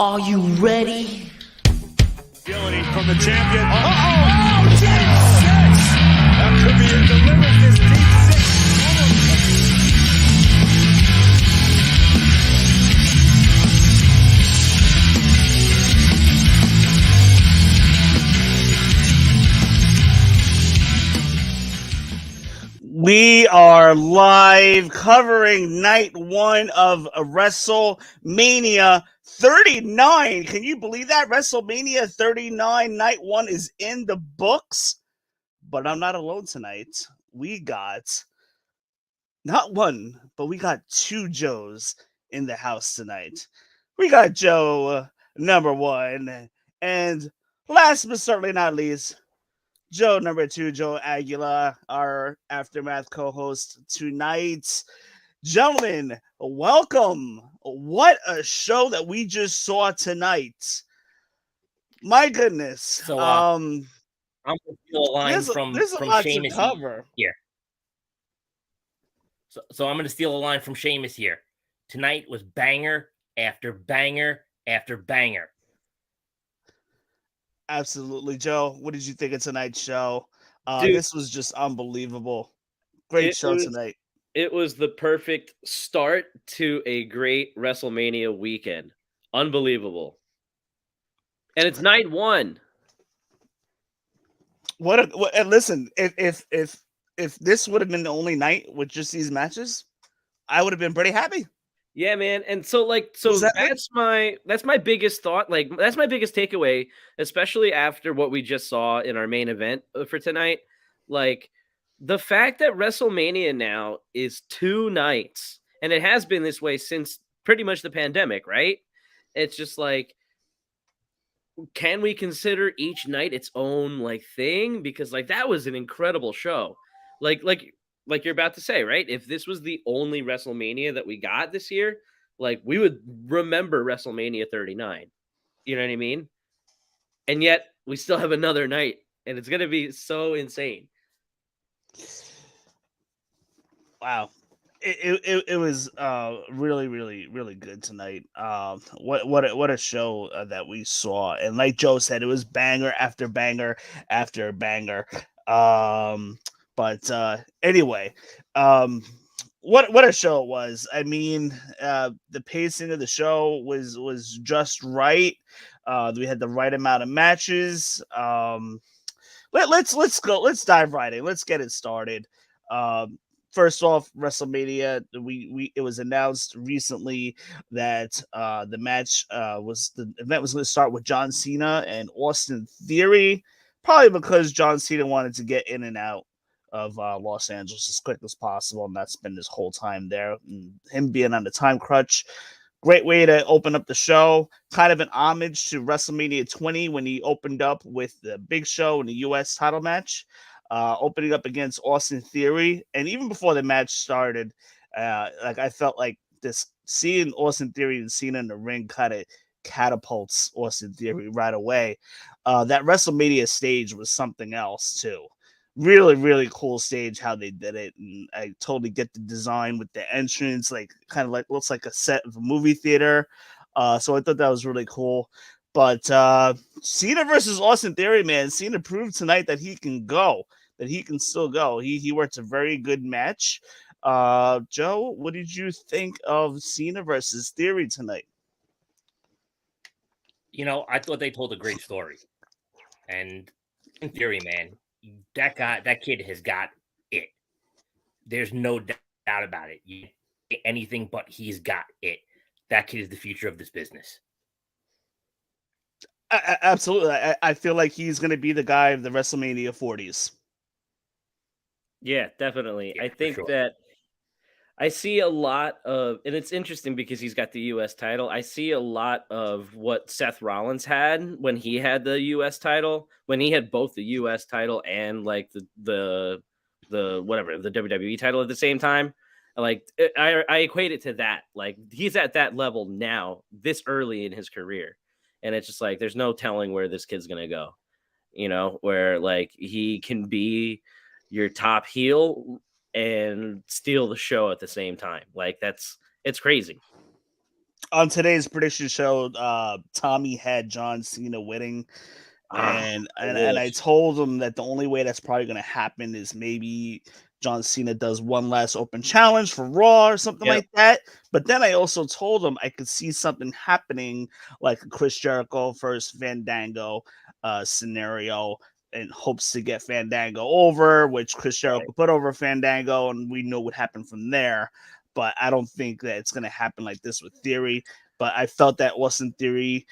Are you ready? Agility from the champion. Oh, deep six. That could be it. Delivers this deep six. We are live covering night one of WrestleMania 39. Can you believe that? WrestleMania 39 night one is in the books. But I'm not alone tonight. We got not one, but we got two Joes in the house tonight. We got Joe number one, and last but certainly not least, Joe number two, Joe Aguilar, our Aftermath co-host tonight. Gentlemen, welcome. What a show that we just saw tonight. My goodness. So I'm gonna steal a line there's from a lot to Sheamus cover here. So I'm gonna steal a line from Sheamus here. Tonight was banger after banger after banger. Absolutely, Joe. What did you think of tonight's show? Dude, This was just unbelievable. Great show tonight. It was the perfect start to a great WrestleMania weekend. Unbelievable. And it's night one. And listen, if this would have been the only night with just these matches, I would have been pretty happy. Yeah, man. And so that's my biggest thought. Like, that's my biggest takeaway, especially after what we just saw in our main event for tonight. Like, the fact that WrestleMania now is 2 nights, and it has been this way since pretty much the pandemic, right? It's just like, can we consider each night its own like thing? Because like that was an incredible show. Like you're about to say, right? If this was the only WrestleMania that we got this year, like we would remember WrestleMania 39. You know what I mean? And yet we still have another night, and it's gonna be so insane. Wow. It was really good tonight. What a show that we saw, and like Joe said, it was banger after banger after banger. But anyway, what a show it was. I mean, the pacing of the show was just right. We had the right amount of matches. Let's go. Let's dive right in. Let's get it started. First off, WrestleMania. It was announced recently that the event was going to start with John Cena and Austin Theory, probably because John Cena wanted to get in and out of Los Angeles as quick as possible, and that's been his whole time there. And him being on the time crutch, great way to open up the show. Kind of an homage to WrestleMania 20 when he opened up with the Big Show in the U.S. title match. Opening up against Austin Theory, and even before the match started, like I felt like seeing Austin Theory and Cena in the ring kind of catapults Austin Theory right away. That WrestleMania stage was something else too. Really cool stage how they did it, and I totally get the design with the entrance, like kind of like looks like a set of a movie theater. So I thought that was really cool. But Cena versus Austin Theory, man, Cena proved tonight that he can go, that he can still go. He worked a very good match. Joe, what did you think of Cena versus Theory tonight? You know, I thought they told a great story. And in Theory, man, that kid has got it. There's no doubt about it. Anything but he's got it. That kid is the future of this business. Absolutely. I feel like he's going to be the guy of the WrestleMania 40s. Yeah, definitely. Yeah, I think sure. that I see a lot of, and it's interesting because he's got the U.S. title. I see a lot of what Seth Rollins had when he had the U.S. title, when he had both the U.S. title and like the WWE title at the same time. Like I equate it to that. Like he's at that level now, this early in his career, and it's just like there's no telling where this kid's gonna go. You know, where like he can be your top heel and steal the show at the same time. Like it's crazy. On today's prediction show, Tommy had John Cena winning, and I wish. told him that the only way that's probably going to happen is maybe John Cena does one last open challenge for Raw or something Yep. like that. But then I also told him I could see something happening like a Chris Jericho versus Fandango scenario, in hopes to get Fandango over, which Chris Jericho put over Fandango, and we know what happened from there. But I don't think that it's going to happen like this with Theory. But I felt that Austin Theory,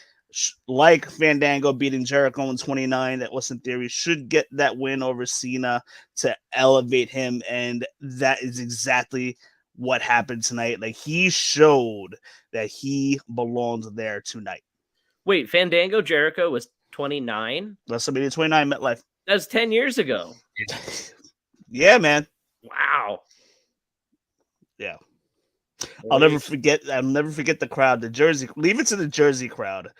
like Fandango beating Jericho in 29, that Austin Theory should get that win over Cena to elevate him. And that is exactly what happened tonight. Like, he showed that he belongs there tonight. Wait, Fandango Jericho was 29? WrestleMania 29 MetLife. That's 10 years ago. Yeah, man. Wow. Yeah. I'll never forget the crowd, the Jersey. Leave it to the Jersey crowd,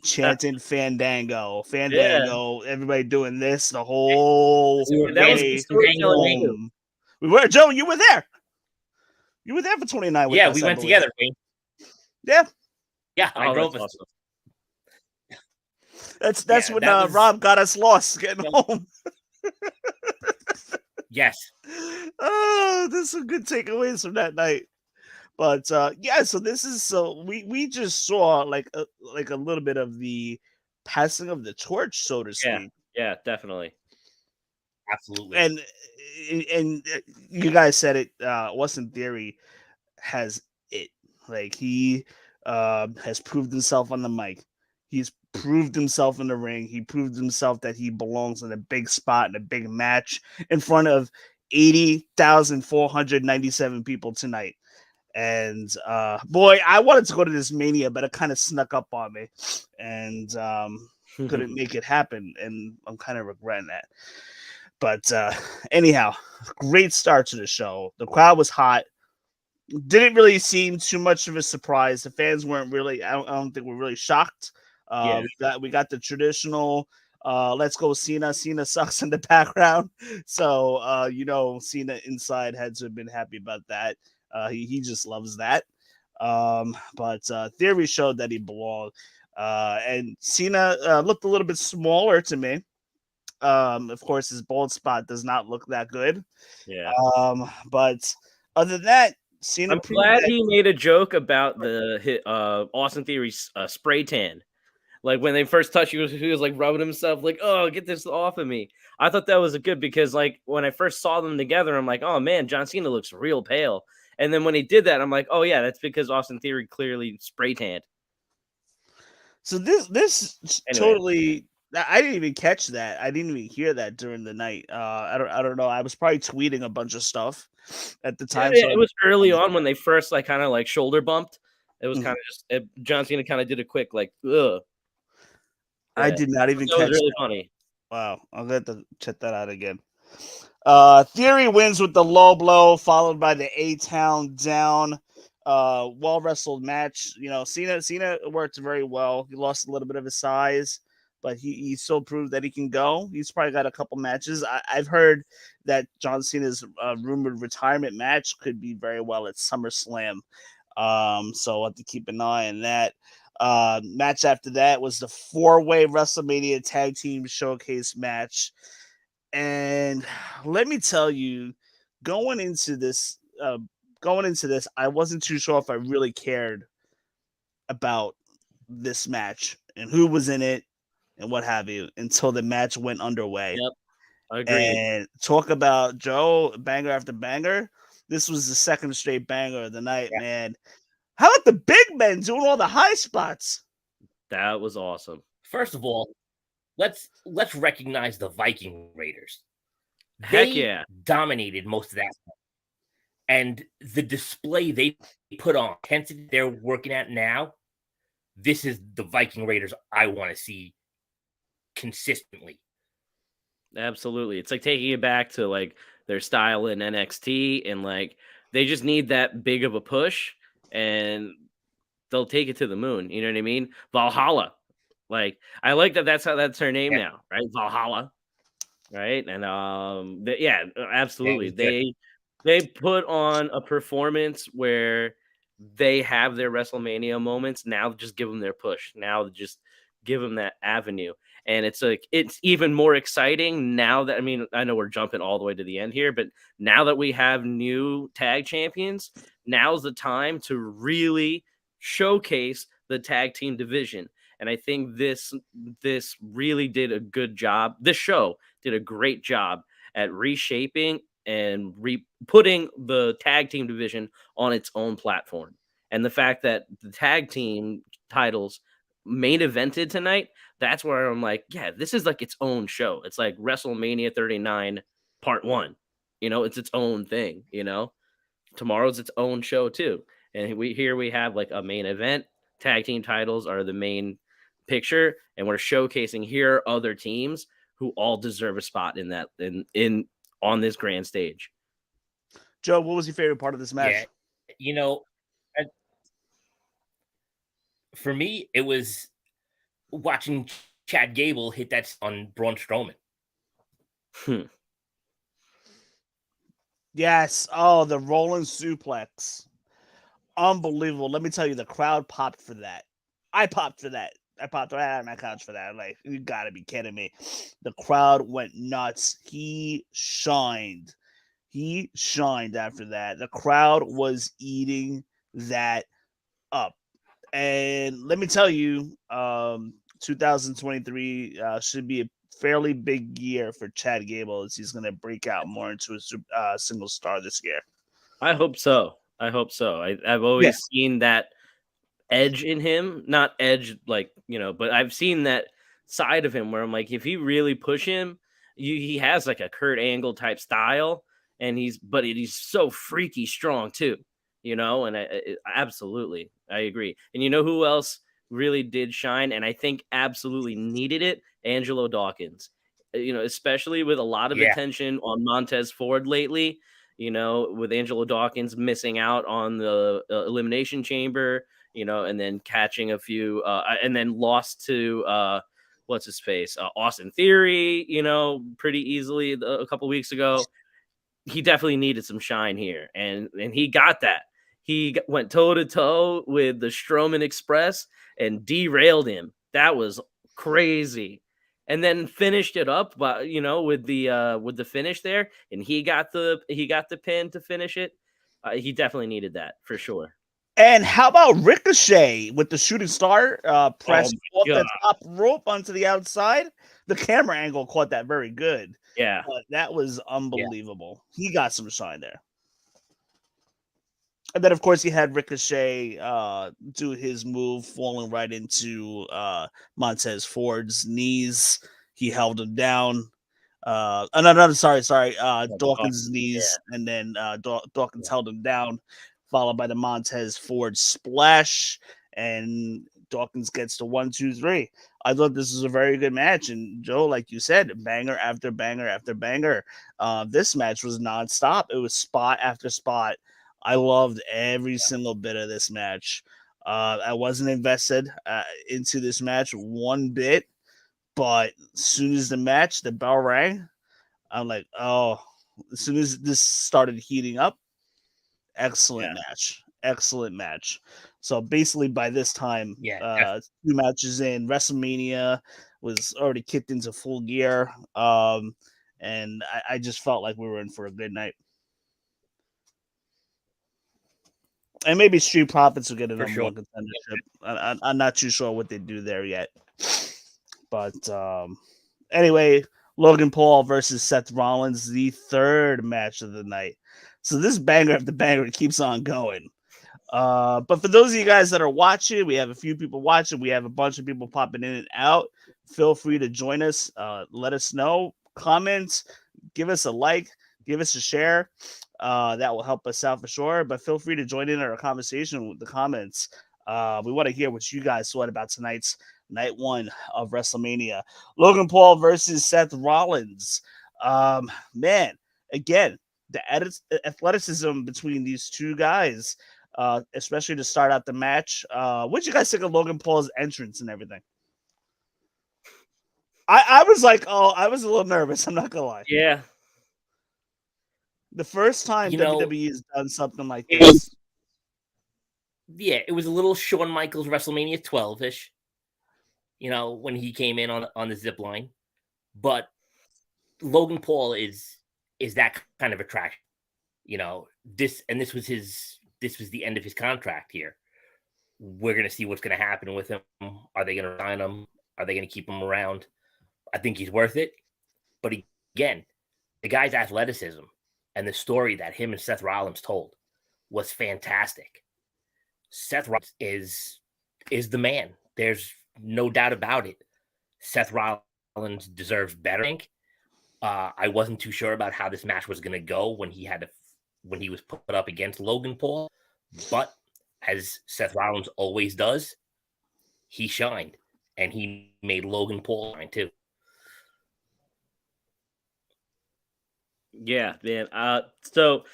chanting Fandango, everybody doing this the whole That was way the storytelling too. home. We were, Joe. You were there. You were there for 29. With Yeah, us, we I went believe. together, Wayne. Yeah, Yeah, I Oh, drove that's us. awesome. that's Yeah, when that was- Rob got us lost getting home. Yes. Oh, there's some good takeaways from that night. But yeah, so this is we just saw like a little bit of the passing of the torch, so to speak. Yeah, definitely. Absolutely. And you guys said it. Austin Theory has it. Like, he has proved himself on the mic. He's proved himself in the ring. He proved himself that he belongs in a big spot in a big match in front of 80,497 people tonight. And boy, I wanted to go to this Mania, but it kind of snuck up on me, and couldn't make it happen. And I'm kind of regretting that. But anyhow, great start to the show. The crowd was hot. Didn't really seem too much of a surprise. The fans weren't really. I don't think we're really shocked. Yeah. We got the traditional. Let's go, Cena. Cena sucks in the background. So Cena inside had to have been happy about that. He just loves that. But Theory showed that he belonged. And Cena looked a little bit smaller to me. Of course, his bald spot does not look that good. Yeah. But other than that, Cena. I'm glad he made a joke about the Austin Theory's spray tan. Like, when they first touched, he was like rubbing himself, like, "Oh, get this off of me." I thought that was a good, because like when I first saw them together, I'm like, "Oh man, John Cena looks real pale." And then when he did that, I'm like, "Oh yeah, that's because Austin Theory clearly spray tanned." So this Anyway. totally. I didn't even catch that. I didn't even hear that during the night. I don't know. I was probably tweeting a bunch of stuff at the time. Yeah, it was early on when they first like kind of like shoulder bumped. It was Mhm. kind of just John Cena kind of did a quick like, ugh. I did not even That catch was really that. funny. Wow, I'll have to check that out again. Theory wins with the low blow, followed by the A-Town down. Well wrestled match. You know, Cena worked very well. He lost a little bit of his size, but he still proved that he can go. He's probably got a couple matches. I've heard that John Cena's rumored retirement match could be very well at SummerSlam. So I'll have to keep an eye on that. Match after that was the 4-way WrestleMania Tag Team Showcase match. And let me tell you, going into this, I wasn't too sure if I really cared about this match and who was in it and what have you until the match went underway. Yep, agreed. And talk about Joe banger after banger. This was the second straight banger of the night, man. How about the big men doing all the high spots? That was awesome. First of all, let's recognize the Viking Raiders. Heck They yeah. dominated most of that. And the display they put on, intensity they're working at now, this is the Viking Raiders I want to see consistently. Absolutely. It's like taking it back to like their style in NXT, and like they just need that big of a push and they'll take it to the moon. You know what I mean? Valhalla. Like, I like that that's her name now, right? Valhalla. Right? And absolutely. Yeah, They put on a performance where they have their WrestleMania moments. Now just give them their push. Now just give them that avenue. And it's like it's even more exciting now that I know we're jumping all the way to the end here, but now that we have new tag champions, now's the time to really showcase the tag team division. And I think this really did a good job. This show did a great job at reshaping and putting the tag team division on its own platform. And the fact that the tag team titles main evented tonight, that's where I'm like, yeah, this is like its own show. It's like WrestleMania 39 part 1. It's its own thing, Tomorrow's its own show too. And we have like a main event. Tag team titles are the main picture, and we're showcasing here are other teams who all deserve a spot in that in on this grand stage. Joe, what was your favorite part of this match? Yeah, for me, it was watching Chad Gable hit that on Braun Strowman. Yes. Oh, the rolling suplex. Unbelievable. Let me tell you, the crowd popped for that. I popped for that. I popped right out of my couch for that. Like, you gotta be kidding me. The crowd went nuts. He shined. He shined after that. The crowd was eating that up. And let me tell you, 2023 should be a fairly big year for Chad Gable as he's going to break out more into a single star this year. I hope so. I've always seen that edge in him, not edge like, but I've seen that side of him where I'm like, if you really push him, he has like a Kurt Angle type style, and he's so freaky strong too, and absolutely, I agree. And you know who else really did shine, and I think absolutely needed it? Angelo Dawkins. Especially with a lot of attention on Montez Ford lately, with Angelo Dawkins missing out on the Elimination Chamber, and then catching a few, and then lost to what's his face, Austin Theory, pretty easily a couple weeks ago. He definitely needed some shine here, and he got that. He went toe to toe with the Strowman Express and derailed him. That was crazy. And then finished it up, but with the finish there, and he got the pin to finish it. He definitely needed that for sure. And how about Ricochet with the shooting star press off the top rope onto the outside? The camera angle caught that very good. Yeah, that was unbelievable. Yeah. He got some shine there. And then, of course, he had Ricochet do his move, falling right into Montez Ford's knees. He held him down. Dawkins' knees, and then Dawkins held him down, followed by the Montez Ford splash, and Dawkins gets to 1, 2, 3. I thought this was a very good match, and Joe, like you said, banger after banger after banger. This match was nonstop. It was spot after spot. I loved every single bit of this match. I wasn't invested into this match one bit, but as soon as the bell rang, I'm like, oh, as soon as this started heating up, excellent match. So basically by this time, 2 matches in, WrestleMania was already kicked into full gear. And I just felt like we were in for a good night. And maybe Street Profits will get a number 1 contendership. I'm not too sure what they do there yet. But anyway, Logan Paul versus Seth Rollins, the 3rd match of the night. So this banger after banger keeps on going. But for those of you guys that are watching, we have a few people watching. We have a bunch of people popping in and out. Feel free to join us. Let us know. Comment. Give us a like. Give us a share. That will help us out for sure. But feel free to join in our conversation with the comments. We want to hear what you guys thought about tonight's night 1 of WrestleMania. Logan Paul versus Seth Rollins. Man, again, the athleticism between these two guys, especially to start out the match. What'd you guys think of Logan Paul's entrance and everything? I was like, I was a little nervous. I'm not gonna lie. Yeah. The first time WWE has done something like this. Yeah, it was a little Shawn Michaels WrestleMania 12-ish, when he came in on the zip line. But Logan Paul is that kind of attraction. This was the end of his contract here. We're gonna see what's gonna happen with him. Are they gonna sign him? Are they gonna keep him around? I think he's worth it. But again, the guy's athleticism and the story that him and Seth Rollins told was fantastic. Seth Rollins is the man. There's no doubt about it. Seth Rollins deserves better. I wasn't too sure about how this match was going to go when he was put up against Logan Paul, but as Seth Rollins always does, he shined, and he made Logan Paul shine too. Yeah, man. So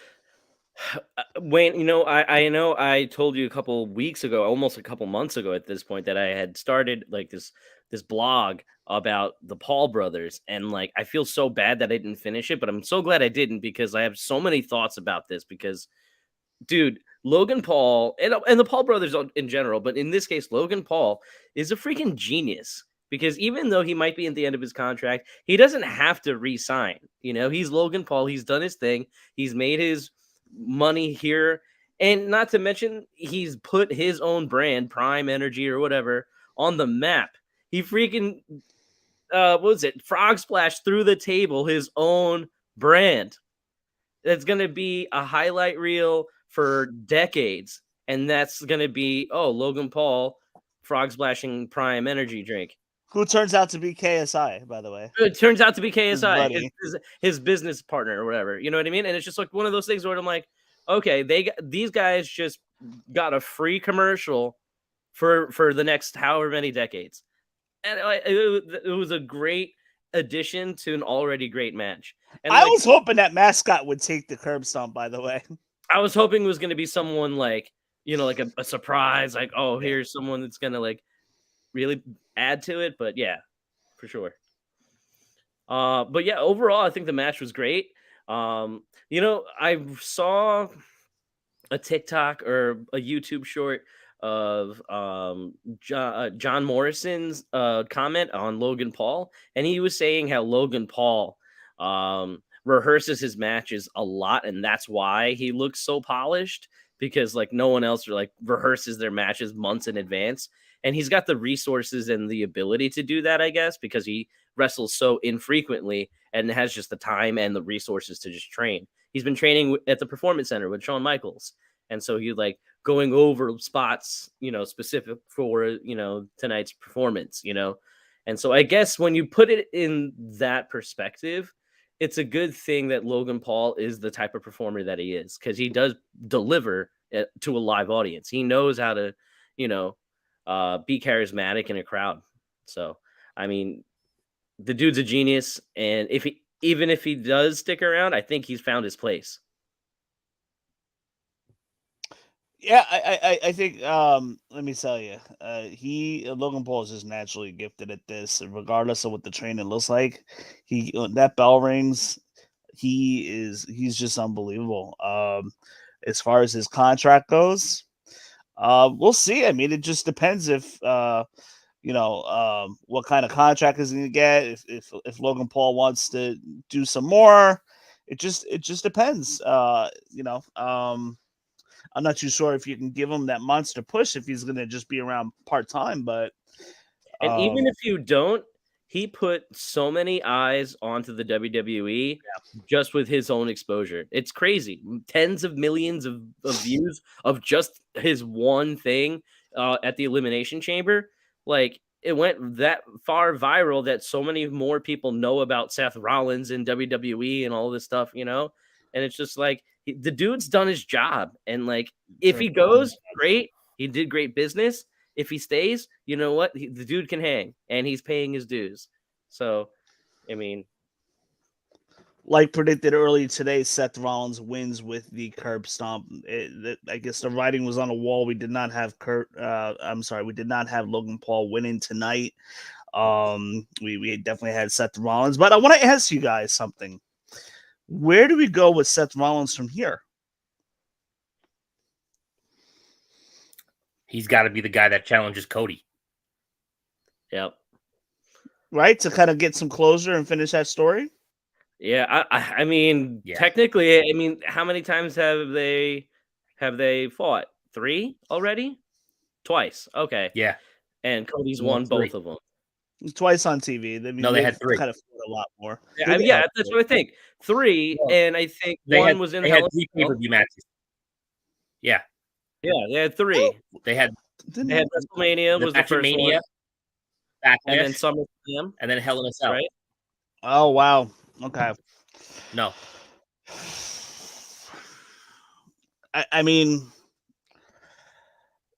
Wayne, I know I told you a couple weeks ago, almost a couple months ago at this point, that I had started like this blog about the Paul brothers, and like I feel so bad that I didn't finish it, but I'm so glad I didn't because I have so many thoughts about this. Because, dude, Logan Paul and the Paul brothers in general, but in this case, Logan Paul is a freaking genius. Because even though he might be at the end of his contract, he doesn't have to re-sign. He's Logan Paul. He's done his thing. He's made his money here, and not to mention he's put his own brand, Prime Energy or whatever, on the map. He freaking what was it, frog splash through the table his own brand. That's gonna be a highlight reel for decades, and that's gonna be Logan Paul frog splashing Prime Energy drink. Who turns out to be KSI, by the way. It turns out to be KSI, buddy. his business partner or whatever. You know what I mean? And it's just like one of those things where I'm like, okay, these guys just got a free commercial for the next however many decades, and it was a great addition to an already great match. And I was hoping that mascot would take the curb stomp, by the way. I was hoping it was going to be someone like a surprise, like here's someone that's gonna like really add to it. But yeah, for sure. But yeah, overall, I think the match was great. I saw a TikTok or a YouTube short of John Morrison's comment on Logan Paul, and he was saying how Logan Paul rehearses his matches a lot, and that's why he looks so polished, because like no one else rehearses their matches months in advance. And he's got the resources and the ability to do that, I guess, because he wrestles so infrequently and has just the time and the resources to just train. He's been training at the Performance Center with Shawn Michaels. And so he's like going over spots, specific for, tonight's performance, And so I guess when you put it in that perspective, it's a good thing that Logan Paul is the type of performer that he is, because he does deliver to a live audience. He knows how to, be charismatic in a crowd. So, I mean, the dude's a genius, and even if he does stick around, I think he's found his place. Yeah, I think let me tell you, Logan Paul is just naturally gifted at this, regardless of what the training looks like. That bell rings, he's just unbelievable. As far as his contract goes, we'll see. I mean, it just depends if what kind of contract is he gonna get. If Logan Paul wants to do some more, it just depends. I'm not too sure if you can give him that monster push if he's gonna just be around part time. But and even if you don't, he put so many eyes onto the WWE just with his own exposure. It's crazy. Tens of millions of views of just his one thing at the Elimination Chamber. Like, it went that far viral that so many more people know about Seth Rollins and WWE and all this stuff, And it's just like, the dude's done his job. And like, if he goes, great. He did great business. If he stays, you know what? The dude can hang, and he's paying his dues. So, I mean, like predicted earlier today, Seth Rollins wins with the curb stomp. I guess the writing was on the wall. We did not have we did not have Logan Paul winning tonight. We definitely had Seth Rollins, but I want to ask you guys something. Where do we go with Seth Rollins from here? He's got to be the guy that challenges Cody. Yep. Right, to kind of get some closure and finish that story. Yeah, I mean, Yeah. technically, I mean, how many times have they fought? 3 already? Twice. Okay. Yeah. And Cody's No, won 3. both of them. Twice on TV. I mean, No, they had 3. kind of fought a lot more. Yeah, They yeah, had that's 3. what I think. 3, No, and I think They one had, was in they Hell had in 3 a Cell. pay-per-view matches. Yeah. Yeah, they had 3. They had They had WrestleMania the was the match at first Mania, one, and then Backlash, SummerSlam, and then Hell in a Cell. right? Oh wow. Okay. No. I mean,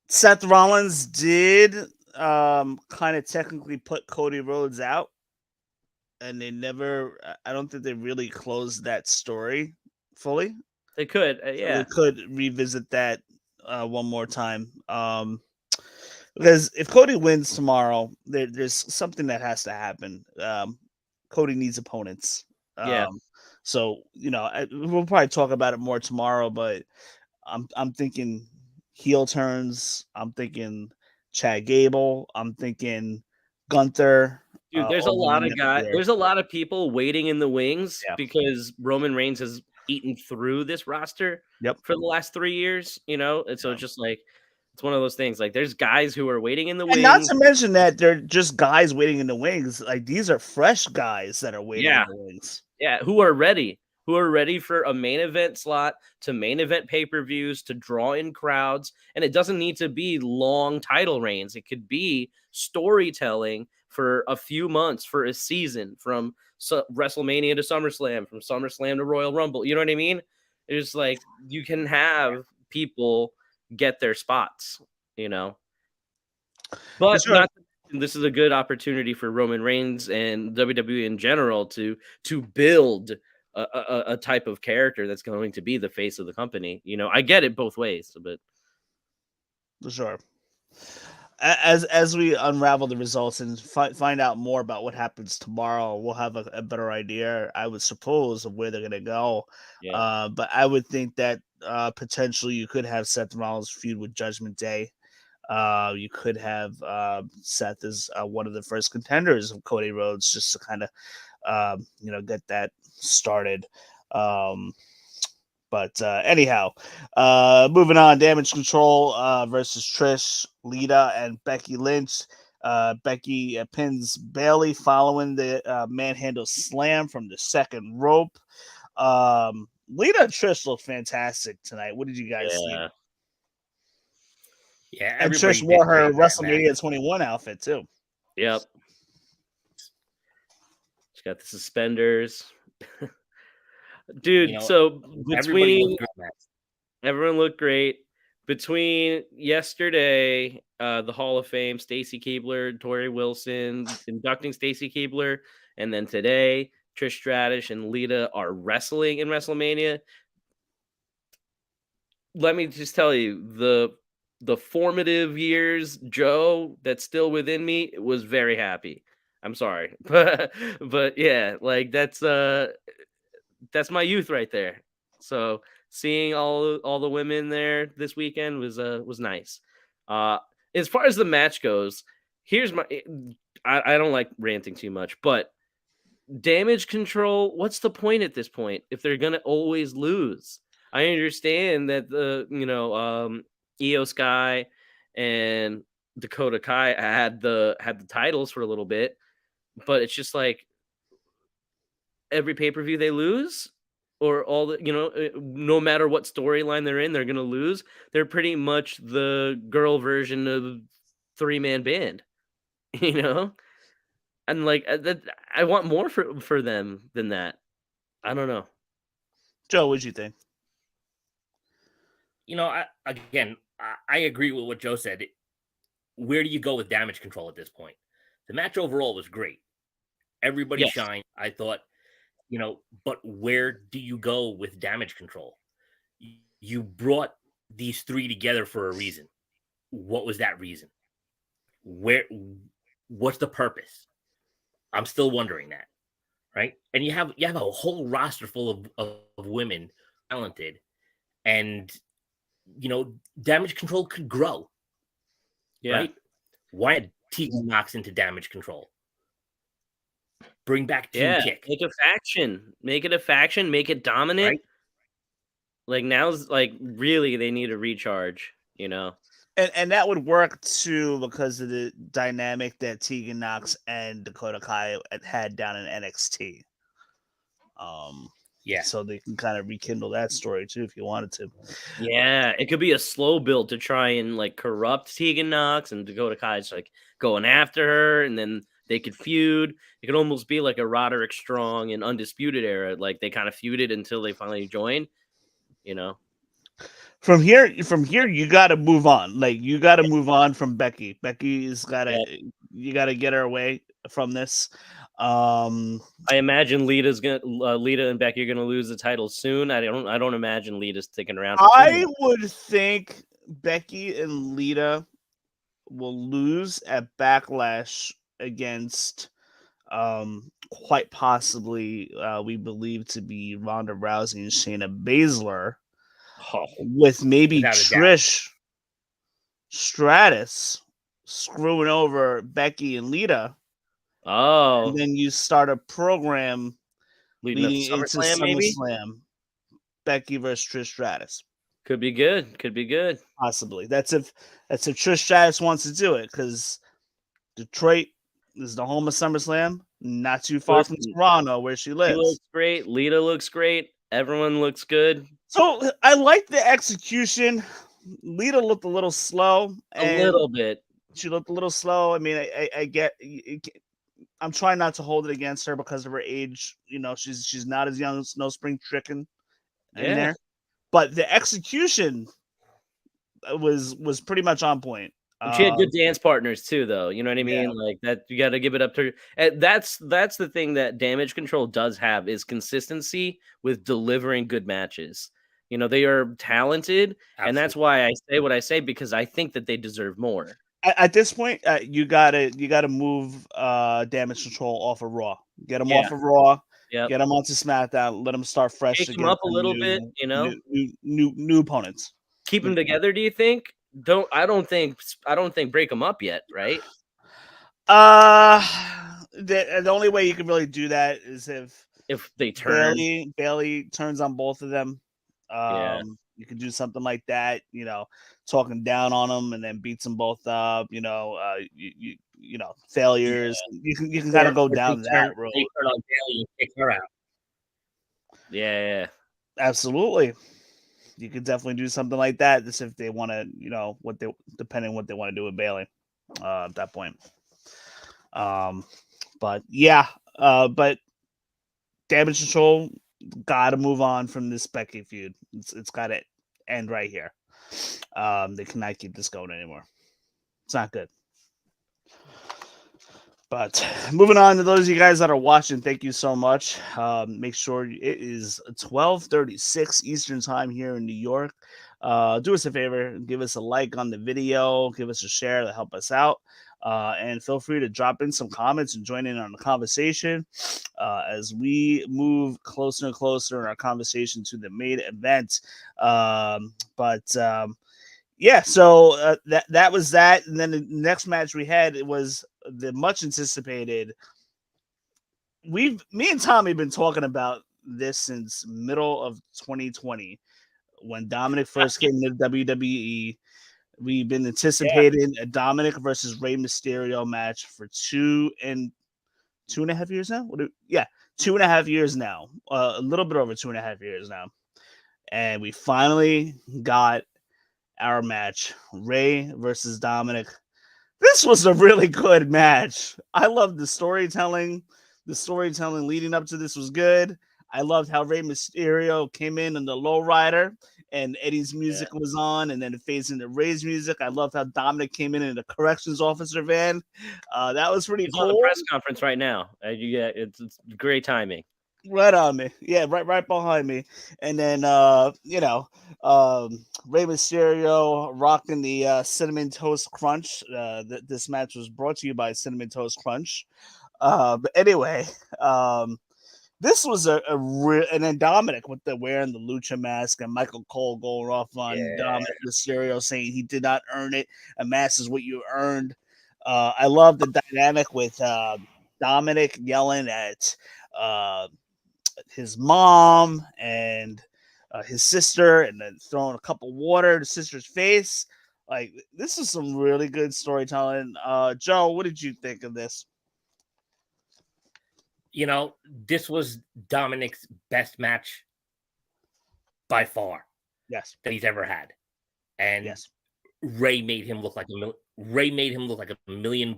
Seth Rollins did kind of technically put Cody Rhodes out, and they never. I don't think they really closed that story fully. They could, So yeah. they could revisit that one more time. Because if Cody wins tomorrow, there's something that has to happen. Cody needs opponents. Yeah. So we'll probably talk about it more tomorrow, but I'm thinking heel turns. I'm thinking Chad Gable. I'm thinking Gunther. Dude, there's a over the lot of next guys. year. There's a lot of people waiting in the wings Yeah. because Roman Reigns has eaten through this roster Yep. for the last 3 years, and so Yeah. it's just like it's one of those things. Like there's guys who are waiting in the And not wings. to mention that they're just guys waiting in the wings. Like these are fresh guys that are waiting Yeah. in the wings. Yeah, who are ready for a main event slot, to main event pay-per-views, to draw in crowds. And it doesn't need to be long title reigns. It could be storytelling for a few months, for a season, from WrestleMania to SummerSlam, from SummerSlam to Royal Rumble. You know what I mean? It's like you can have people get their spots, But sure. this is a good opportunity for Roman Reigns and WWE in general to build a type of character that's going to be the face of the company. I get it both ways, but For sure. As we unravel the results and find out more about what happens tomorrow, we'll have a better idea, I would suppose, of where they're going to go. yeah, But I would think that potentially you could have Seth Rollins feud with Judgment Day. You could have Seth as one of the first contenders of Cody Rhodes, just to kind of get that started. But anyhow, moving on, Damage Control versus Trish, Lita, and Becky Lynch. Becky pins Bailey following the manhandle slam from the second rope. Lita and Trish look fantastic tonight. What did you guys think? Yeah, And everybody Trish wore did her great in that WrestleMania match. 21 outfit too. yep. She's got the suspenders, dude. So Everybody between looked good in that match. everyone looked great. Between yesterday, the Hall of Fame, Stacy Keibler, Tori Wilson inducting Stacy Keibler, and then today, Trish Stratus and Lita are wrestling in WrestleMania. Let me just tell you, the formative years, Joe, that's still within me, was very happy. I'm sorry, but yeah, like that's my youth right there. So seeing all the women there this weekend was nice. As far as the match goes, here's my I don't like ranting too much, but Damage Control, what's the point at this point if they're gonna always lose? I understand that the Io Sky and Dakota Kai had the titles for a little bit, but it's just like every pay-per-view they lose, or all the no matter what storyline they're in, they're gonna lose. They're pretty much the girl version of 3-man band, and like that. I want more for them than that. I don't know. Joe, what'd you think? I agree with what Joe said. Where do you go with Damage Control at this point? The match overall was great. Everybody Yes. shined. I thought, but where do you go with Damage Control? You brought these 3 together for a reason. What was that reason? What's the purpose? I'm still wondering that, right? And you have a whole roster full of women, talented, and Damage Control could grow. Yeah. Right? Why add Tegan Knox into Damage Control? Bring back Team Kick. Make a faction. Make it a faction. Make it dominant. Right? Like now's like really they need a recharge. And that would work too because of the dynamic that Tegan Knox and Dakota Kai had down in NXT. Yeah. So they can kind of rekindle that story too if you wanted to. Yeah, it could be a slow build to try and like corrupt Tegan Knox, and Dakota Kai's like going after her, and then they could feud. It could almost be like a Roderick Strong and Undisputed era. Like they kind of feuded until they finally joined. From here, you got to move on. Like you got to move on from Becky. Becky's got to you got to get her away from this. I imagine Lita and Becky are gonna lose the title soon. I don't imagine Lita's sticking around. I would think Becky and Lita will lose at Backlash against quite possibly we believe to be Ronda Rousey and Shayna Baszler. With maybe Trish Stratus screwing over Becky and Lita. Oh. And then you start a program leading into SummerSlam. Becky versus Trish Stratus. Could be good. Possibly. That's if Trish Stratus wants to do it, because Detroit is the home of SummerSlam, not too far from Toronto where she lives. She looks great. Lita looks great. Everyone looks good. So I like the execution. Lita looked a little slow. A little bit. She looked a little slow. I mean, I get. I'm trying not to hold it against her because of her age. She's not as young as No Spring Chicken in there. But the execution was pretty much on point. She had good dance partners too, though. You know what I mean? Yeah. Like that, you got to give it up to her. That's the thing that Damage Control does have is consistency with delivering good matches. They are talented, and that's why I say what I say, because I think that they deserve more. At this point, you gotta move Damage Control off of Raw. Get them off of Raw. Yep. Get them onto SmackDown. Let them start fresh. Shake them up a little bit. New opponents. Keep them together. Do you think? I don't think break them up yet, right? The only way you can really do that is if they turn. Bailey turns on both of them. You can do something like that, talking down on them and then beats them both up, failures. Yeah. You can kind of go down that road. They turn on Bailey and kick her out. Yeah. Absolutely. You could definitely do something like that. This if they want to, depending on what they want to do with Bailey at that point. But Damage Control got to move on from this Becky feud. It's got to end right here. They cannot keep this going anymore. It's not good. But moving on to those of you guys that are watching, thank you so much. Make sure it is 12:36 Eastern time here in New York. Do us a favor, give us a like on the video, give us a share to help us out. And feel free to drop in some comments and join in on the conversation as we move closer and closer in our conversation to the main event. So that was that. And then the next match we had, it was the much anticipated. Me and Tommy have been talking about this since middle of 2020 when Dominic first came to WWE. We've been anticipating a Dominic versus Rey Mysterio match for 2.5 years now. 2.5 years now. A little bit over 2.5 years now. And we finally got our match. Rey versus Dominic. This was a really good match. I loved the storytelling. The storytelling leading up to this was good. I loved how Rey Mysterio came in the lowrider and Eddie's music was on, and then it fades into Rey's music. I loved how Dominic came in a corrections officer van. That was pretty cool. On the press conference right now. It's great timing. Right on me. Yeah, right behind me. And then, Rey Mysterio rocking the Cinnamon Toast Crunch. This match was brought to you by Cinnamon Toast Crunch. But anyway, this was a real, and then Dominic with the wearing the lucha mask and Michael Cole going off on Dominic Mysterio saying he did not earn it. A mask is what you earned. I love the dynamic with Dominic yelling at his mom and his sister, and then throwing a cup of water in his sister's face. Like, this is some really good storytelling. Joe, what did you think of this? You know, this was Dominic's best match by far. Yes, that he's ever had, and yes, Ray made him look like a million.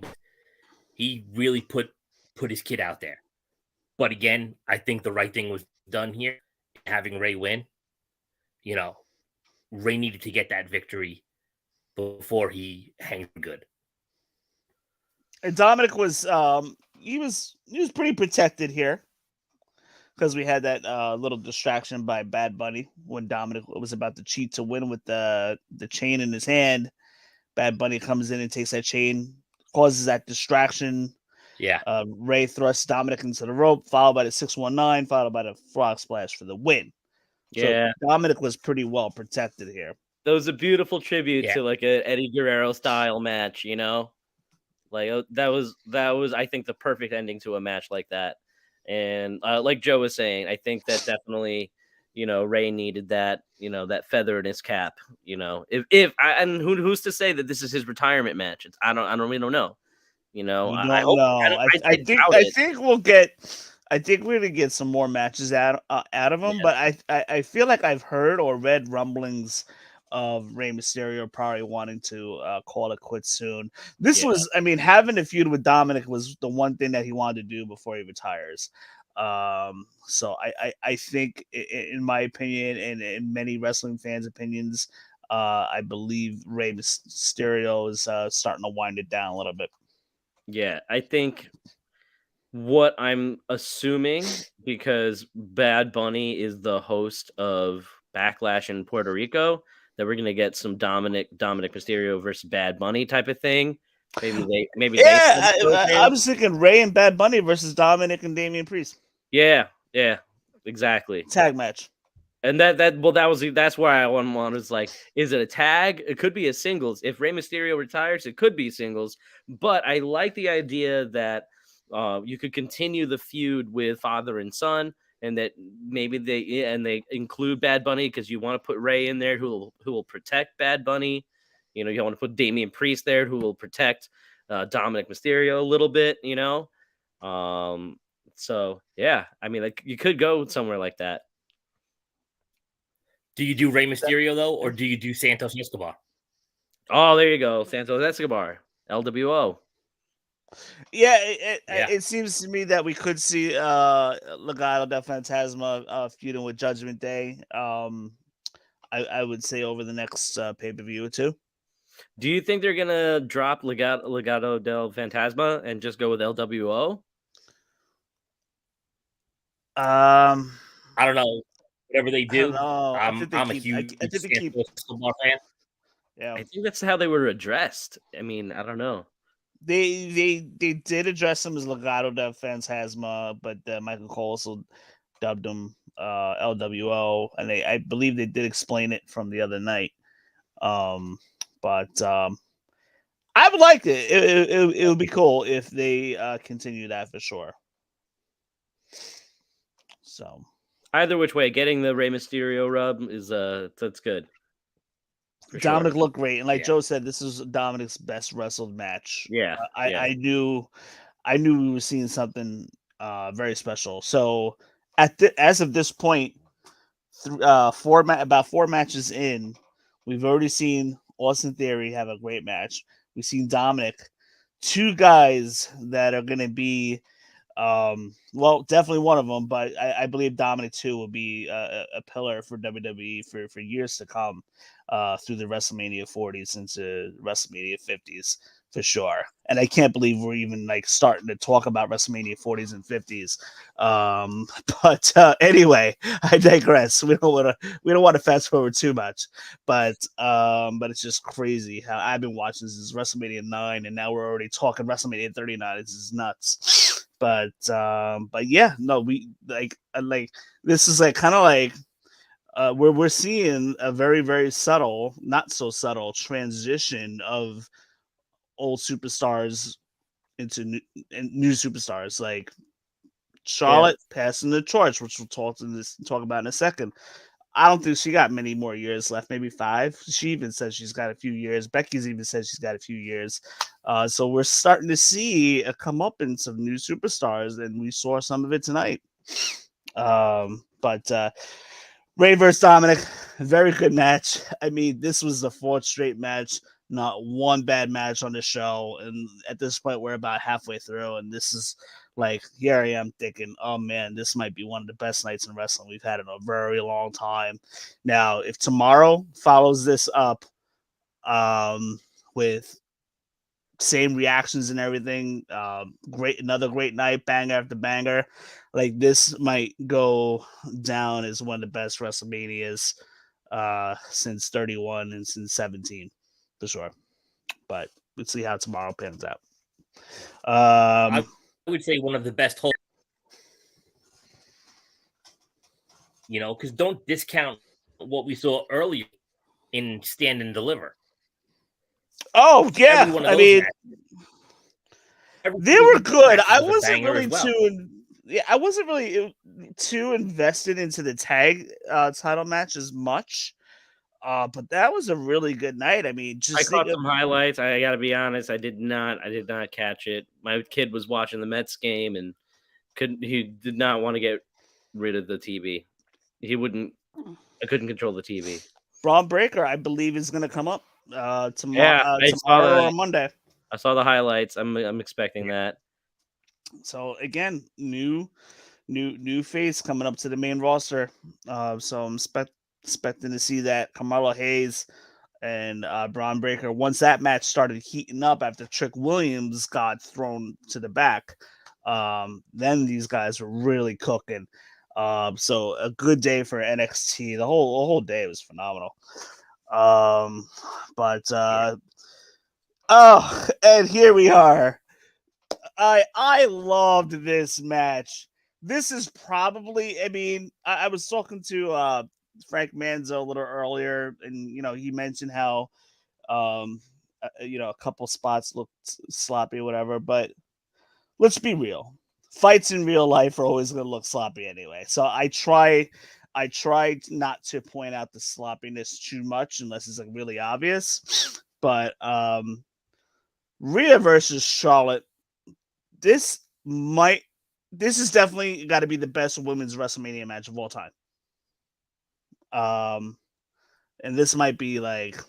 He really put his kid out there. But again, I think the right thing was done here, having Ray win. You know, Ray needed to get that victory before he hangs for good. and Dominic was he was pretty protected here because we had that little distraction by Bad Bunny when Dominic was about to cheat to win with the chain in his hand. Bad Bunny comes in and takes that chain, causes that distraction. Yeah. Ray thrusts Dominic into the rope, followed by the 619, followed by the frog splash for the win. Yeah. So Dominic was pretty well protected here. That was a beautiful tribute to like a Eddie Guerrero style match, you know? Like that was I think the perfect ending to a match like that. And like Joe was saying, I think that definitely, you know, Ray needed that, you know, that feather in his cap, you know. And who's to say that this is his retirement match? We don't know. You know, I hope. I think we'll get. I think we're gonna get some more matches out of him. Yeah. But I feel like I've heard or read rumblings of Rey Mysterio probably wanting to call it quits soon. This was, I mean, having a feud with Dominic was the one thing that he wanted to do before he retires. So I think, in my opinion, and in many wrestling fans' opinions, I believe Rey Mysterio is starting to wind it down a little bit. Yeah, I think what I'm assuming, because Bad Bunny is the host of Backlash in Puerto Rico, that we're gonna get some Dominic Mysterio versus Bad Bunny type of thing. Maybe yeah, I was thinking Ray and Bad Bunny versus Dominic and Damian Priest. Yeah, exactly. Tag match. And that's where I was like, is it a tag? It could be a singles. If Rey Mysterio retires, it could be singles. But I like the idea that you could continue the feud with father and son, and that maybe they include Bad Bunny because you want to put Ray in there who will protect Bad Bunny. You know, you want to put Damian Priest there who will protect Dominic Mysterio a little bit. You know, so yeah, I mean, like you could go somewhere like that. Do you do Rey Mysterio though, or do you do Santos Escobar? Oh, there you go, Santos Escobar, LWO. Yeah, it seems to me that we could see Legado del Fantasma feuding with Judgment Day. I would say over the next pay-per-view or two. Do you think they're gonna drop Legado del Fantasma and just go with LWO? I don't know. Whatever they do, I'm a huge Santos Escobar fan. Yeah, I think that's how they were addressed. I mean, I don't know. They did address him as Legado del Fantasma, but Michael Cole also dubbed him LWO, and I believe they did explain it from the other night. But I would like it. It would be cool if they continue that for sure. So either which way, getting the Rey Mysterio rub is that's good. Dominic looked great, and like Joe said, this is Dominic's best wrestled match. Yeah, I knew we were seeing something very special. So as of this point, about 4 matches in, we've already seen Austin Theory have a great match. We've seen Dominic, two guys that are going to be, well, definitely one of them, but I believe Dominic too will be a pillar for WWE for years to come, through the WrestleMania 40s into WrestleMania 50s for sure. And I can't believe we're even like starting to talk about WrestleMania 40s and 50s. But anyway, I digress. We don't want to fast forward too much, but it's just crazy how I've been watching this WrestleMania 9, and now we're already talking WrestleMania 39. It's just nuts. But yeah, no, we like this is like kind of like where we're seeing a very very subtle, not so subtle transition of old superstars into new superstars. Like Charlotte passing the torch, which we'll talk about in a second. I don't think she got many more years left, maybe 5. She even says she's got a few years. Becky's even said she's got a few years. So we're starting to see a comeuppance of new superstars, and we saw some of it tonight. But Ray versus Dominic, very good match. I mean, this was the 4th straight match, not one bad match on the show. And at this point, we're about halfway through, and this is like, here I am thinking, oh man, this might be one of the best nights in wrestling we've had in a very long time. Now, if tomorrow follows this up with same reactions and everything, another great night, banger after banger, like this might go down as one of the best WrestleManias since 31 and since 17, for sure. But let's see how tomorrow pans out. I would say one of the best whole, because don't discount what we saw earlier in Stand and Deliver. Oh yeah, I mean, they were good. I wasn't really I wasn't really too invested into the tag title match as much. But that was a really good night. I mean, I caught some highlights. I got to be honest, I did not catch it. My kid was watching the Mets game and he did not want to get rid of the TV. I couldn't control the TV. Braun Breaker, I believe, is going to come up tomorrow, tomorrow or Monday. I saw the highlights. I'm expecting that. So again, new face coming up to the main roster. So I'm expecting to see that Carmelo Hayes and Braun Breaker. Once that match started heating up after Trick Williams got thrown to the back, then these guys were really cooking. So a good day for NXT. The whole day was phenomenal. And here we are. I loved this match. This is probably, I mean, I was talking to Frank Manzo a little earlier, and he mentioned how a couple spots looked sloppy or whatever, but let's be real. Fights in real life are always going to look sloppy anyway. So I try not to point out the sloppiness too much unless it's like really obvious. But Rhea versus Charlotte, this is definitely got to be the best women's WrestleMania match of all time. And this might be like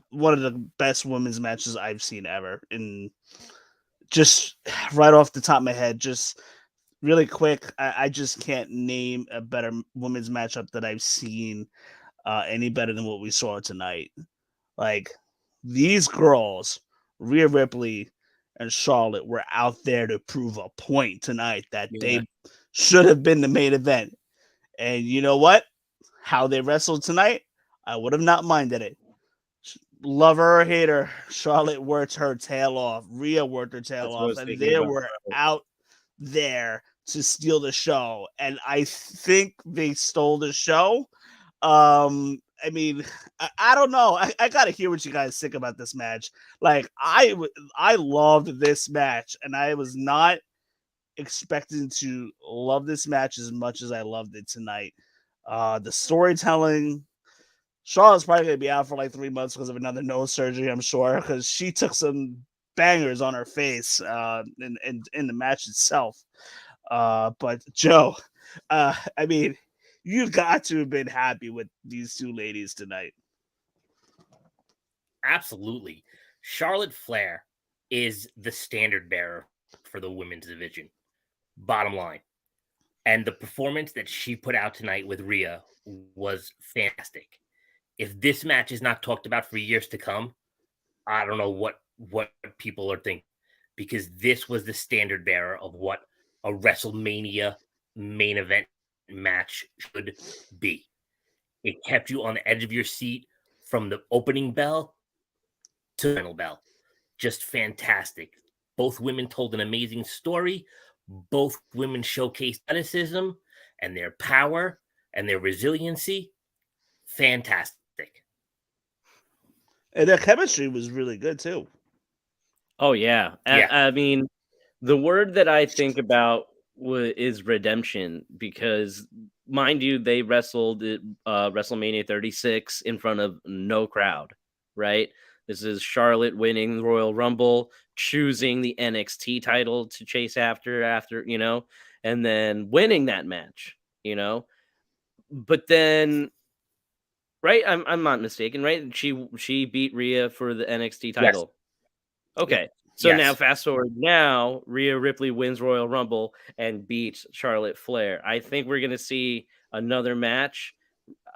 one of the best women's matches I've seen ever. And just right off the top of my head, just really quick, I just can't name a better women's matchup that I've seen any better than what we saw tonight. Like, these girls, Rhea Ripley and Charlotte, were out there to prove a point tonight that they should have been the main event. And you know what? How they wrestled tonight, I would have not minded it. Love her or hate her, Charlotte worked her tail off. Rhea worked her tail off, and they were out there to steal the show. And I think they stole the show. I mean, I don't know. I gotta hear what you guys think about this match. Like, I loved this match, and I was not expecting to love this match as much as I loved it tonight. The storytelling. Charlotte's probably gonna be out for like 3 months because of another nose surgery, I'm sure, because she took some bangers on her face in the match itself. But Joe, I mean, you've got to have been happy with these two ladies tonight. Absolutely. Charlotte Flair is the standard bearer for the women's division. Bottom line. And the performance that she put out tonight with Rhea was fantastic. If this match is not talked about for years to come, I don't know what people are thinking, because this was the standard bearer of what a WrestleMania main event match should be. It kept you on the edge of your seat from the opening bell to the final bell. Just fantastic. Both women told an amazing story. Both women showcase athleticism and their power and their resiliency. Fantastic. And their chemistry was really good too. Oh yeah. Yeah. I mean, the word that I think about is redemption, because mind you, they wrestled at WrestleMania 36 in front of no crowd, right? This is Charlotte winning the Royal Rumble, choosing the NXT title to chase after, and then winning that match, But then, right? I'm not mistaken, right? She beat Rhea for the NXT title. Okay. So Yes. now fast forward now, Rhea Ripley wins Royal Rumble and beats Charlotte Flair. I think we're going to see another match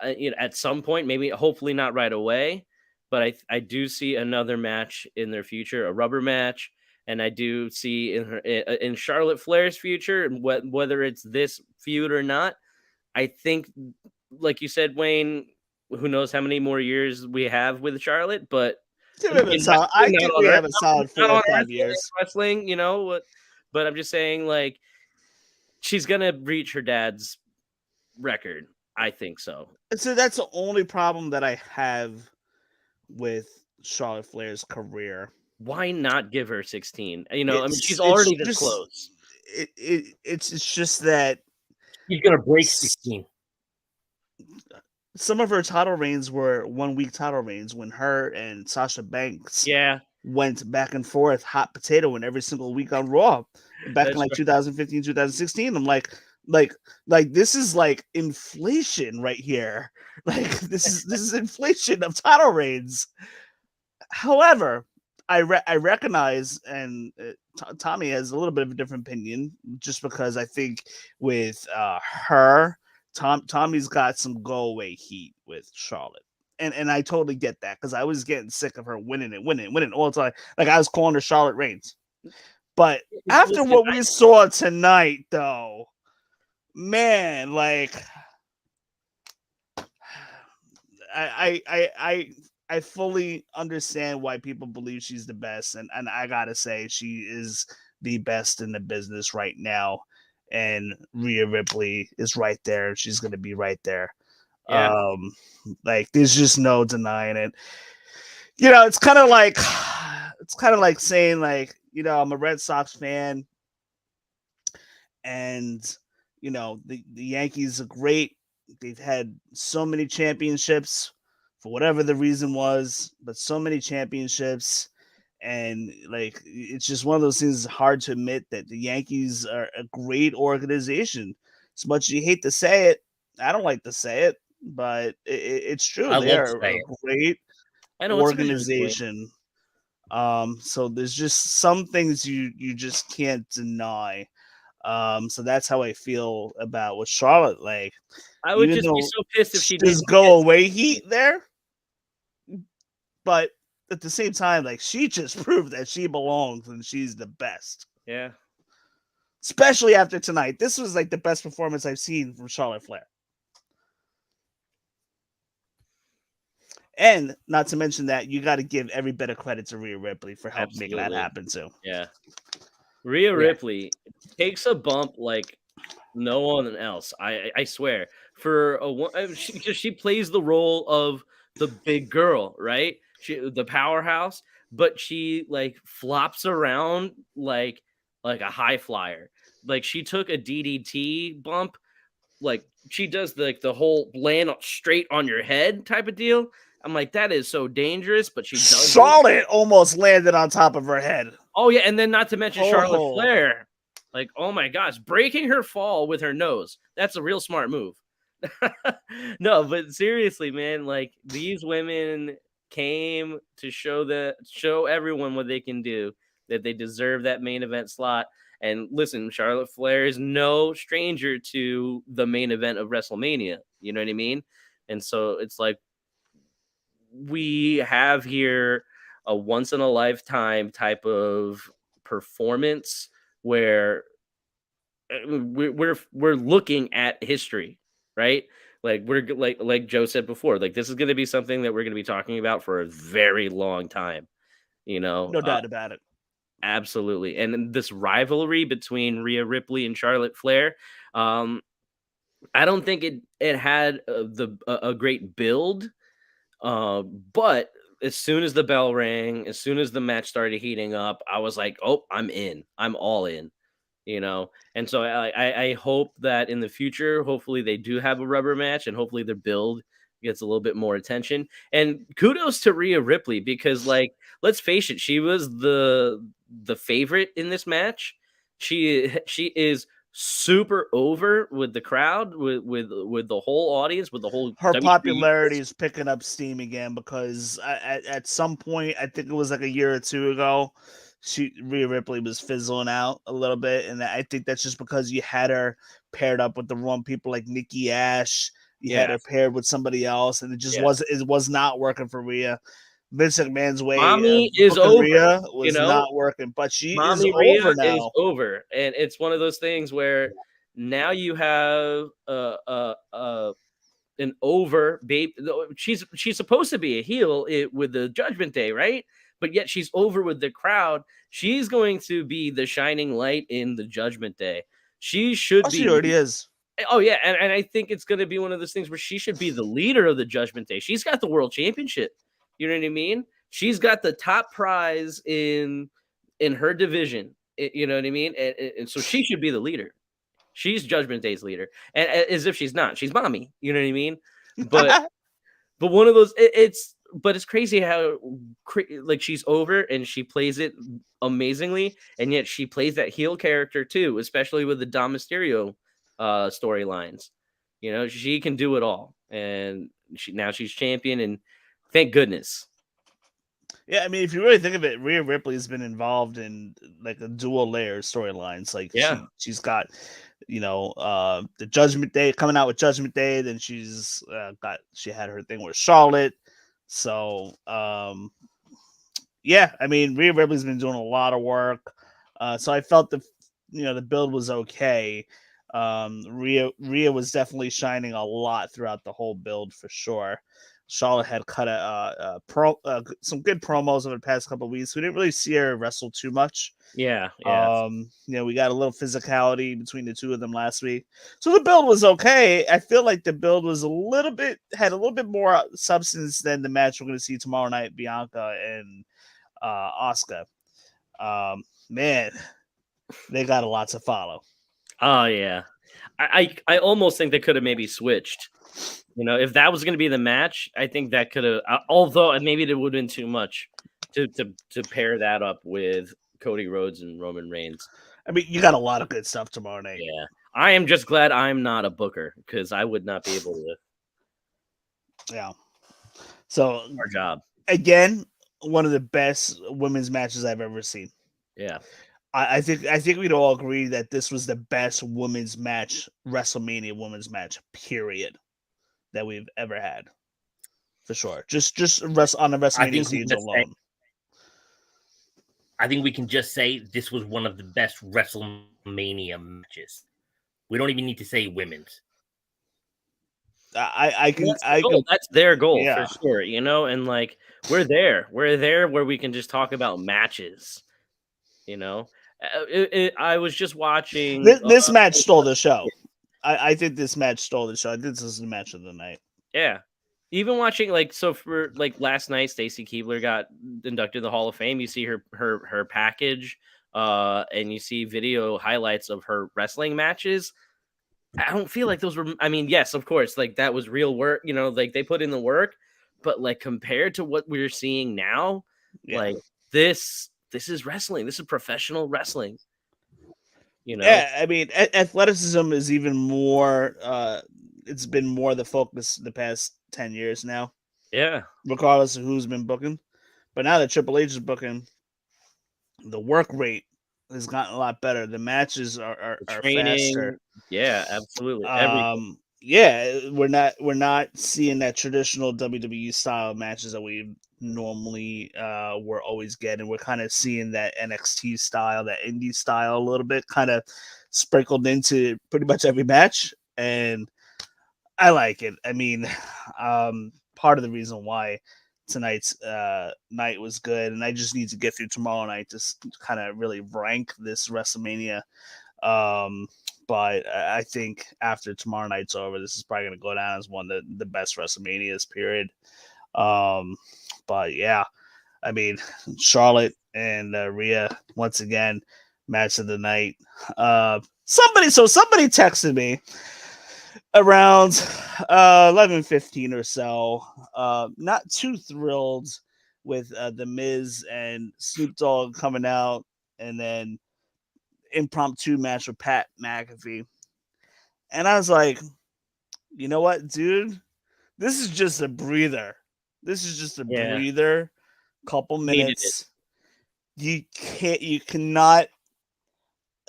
at some point, maybe hopefully not right away, but I do see another match in their future, a rubber match, and I do see in Charlotte Flair's future, whether it's this feud or not, I think, like you said, Wayne, who knows how many more years we have with Charlotte, but I think we have a solid 4 or 5 years. Wrestling, but I'm just saying, like, she's gonna reach her dad's record. I think so. So that's the only problem that I have with Charlotte Flair's career. Why not give her 16? I mean, she's already this close. It's just that she's gonna break 16. Some of her title reigns were 1 week title reigns when her and Sasha Banks went back and forth hot potato in every single week on Raw back in 2015, 2016. I'm like this is like inflation right here. Like this is inflation of title reigns. However, I recognize, and Tommy has a little bit of a different opinion, just because I think with her, Tommy's got some go away heat with Charlotte. And I totally get that, because I was getting sick of her winning all the time. Like, I was calling her Charlotte Reigns. But after what we saw tonight, though, man, like, I fully understand why people believe she's the best, and I gotta say, she is the best in the business right now. And Rhea Ripley is right there. She's gonna be right there. Yeah. Like, there's just no denying it. It's kind of like saying, like, I'm a Red Sox fan, and the Yankees are great. They've had so many championships for whatever the reason was, but so many championships. And like, it's just one of those things. It's hard to admit that the Yankees are a great organization. As much as you hate to say it, I don't like to say it, but it's true. They are a great organization. So there's just some things you just can't deny. So that's how I feel about with Charlotte. Like, I would just be so pissed if she just go away heat there. But at the same time, like, she just proved that she belongs and she's the best. Yeah. Especially after tonight. This was like the best performance I've seen from Charlotte Flair. And not to mention that you got to give every bit of credit to Rhea Ripley for helping making that happen too. Yeah. Rhea Ripley takes a bump like no one else. I swear. Because she plays the role of the big girl, right? The powerhouse, but she like flops around like a high flyer. Like, she took a DDT bump, like she does the whole land straight on your head type of deal. I'm like, that is so dangerous, but she does. Charlotte almost landed on top of her head. Oh yeah, and then not to mention Charlotte Flair. Like, oh my gosh, breaking her fall with her nose. That's a real smart move. No, but seriously, man, like, these women came to show everyone what they can do, that they deserve that main event slot. And listen, Charlotte Flair is no stranger to the main event of WrestleMania. You know what I mean? And so it's like, we have here a once in a lifetime type of performance where we're looking at history, right? Like, we're like Joe said before, like, this is going to be something that we're going to be talking about for a very long time, No doubt about it. Absolutely. And this rivalry between Rhea Ripley and Charlotte Flair, I don't think it had a great build, but as soon as the bell rang, as soon as the match started heating up, I was like, "Oh, I'm in. I'm all in." And so I hope that in the future, hopefully they do have a rubber match, and hopefully their build gets a little bit more attention. And kudos to Rhea Ripley, because, like, let's face it, she was the favorite in this match. She is super over with the crowd, with the whole audience, with the whole Her WWE popularity is picking up steam again because at some point, I think it was like a year or two ago, Rhea Ripley was fizzling out a little bit, and I think that's just because you had her paired up with the wrong people like Nikki Ash. You had Yeah. her paired with somebody else, and it Yeah. was not working for Rhea. Vince McMahon's way Mommy of is booking over, Rhea you was know? not working, but she is Mommy over Rhea is now. over, and it's one of those things where now you have an over babe. She's supposed to be a heel with the Judgment Day, right? But yet she's over with the crowd. She's going to be the shining light in the Judgment Day. She should Oh, she be. already is. Oh yeah, and I think it's going to be one of those things where she should be the leader of the Judgment Day. She's got the world championship. You know what I mean? She's got the top prize in her division. You know what I mean? And so she should be the leader. She's Judgment Day's leader, and as if she's not, she's mommy. You know what I mean? But one of those, but it's crazy how like she's over and she plays it amazingly, and yet she plays that heel character too, especially with the Dom Mysterio storylines. She can do it all, and she's champion, and thank goodness. Yeah, I mean, if you really think of it, Rhea Ripley's been involved in like a dual layer storylines. Like she's got, the Judgment Day coming out with Judgment Day. Then she had her thing with Charlotte. So yeah, I mean, Rhea Ripley's been doing a lot of work. So I felt the build was okay. Rhea was definitely shining a lot throughout the whole build for sure. Charlotte had cut some good promos over the past couple of weeks. We didn't really see her wrestle too much. Yeah. We got a little physicality between the two of them last week, so the build was okay. I feel like the build was had a little bit more substance than the match we're going to see tomorrow night, Bianca and Asuka. Man, they got a lot to follow. Oh yeah, I almost think they could have maybe switched. If that was going to be the match, I think that could have. Although maybe it would have been too much to pair that up with Cody Rhodes and Roman Reigns. I mean, you got a lot of good stuff tomorrow night. Yeah, I am just glad I'm not a booker, because I would not be able to. Yeah. So our job again, one of the best women's matches I've ever seen. Yeah. I think we'd all agree that this was the best women's match, WrestleMania women's match, period, that we've ever had, for sure. Just on the WrestleMania stage alone. I think we can just say this was one of the best WrestleMania matches. We don't even need to say women's. That's their goal, for sure. And like we're there where we can just talk about matches. I was just watching. This match stole the show. I think this match stole the show. I think this is the match of the night. Yeah. Even watching, for last night, Stacy Keibler got inducted in the Hall of Fame. You see her package, and you see video highlights of her wrestling matches. I don't feel like those were. I mean, yes, of course, that was real work. They put in the work, but compared to what we're seeing now, this is wrestling. This is professional wrestling. Yeah, I mean, athleticism is even more. It's been more the focus the past 10 years now. Yeah, regardless of who's been booking, but now that Triple H is booking, the work rate has gotten a lot better. The matches are faster. Yeah, absolutely. Yeah, we're not seeing that traditional WWE style matches that we normally we're always getting. We're kind of seeing that NXT style, that indie style a little bit, kind of sprinkled into pretty much every match, and I like it. I mean, part of the reason why tonight's night was good, and I just need to get through tomorrow night to kind of really rank this WrestleMania. But I think after tomorrow night's over, this is probably going to go down as one of the best WrestleManias. Period. But yeah, I mean, Charlotte and Rhea once again, match of the night. Somebody texted me around 11:15 or so. Not too thrilled with the Miz and Snoop Dogg coming out, and then impromptu match with Pat McAfee. And I was like, you know what, dude? This is just a breather. This is just a breather. Couple minutes. You cannot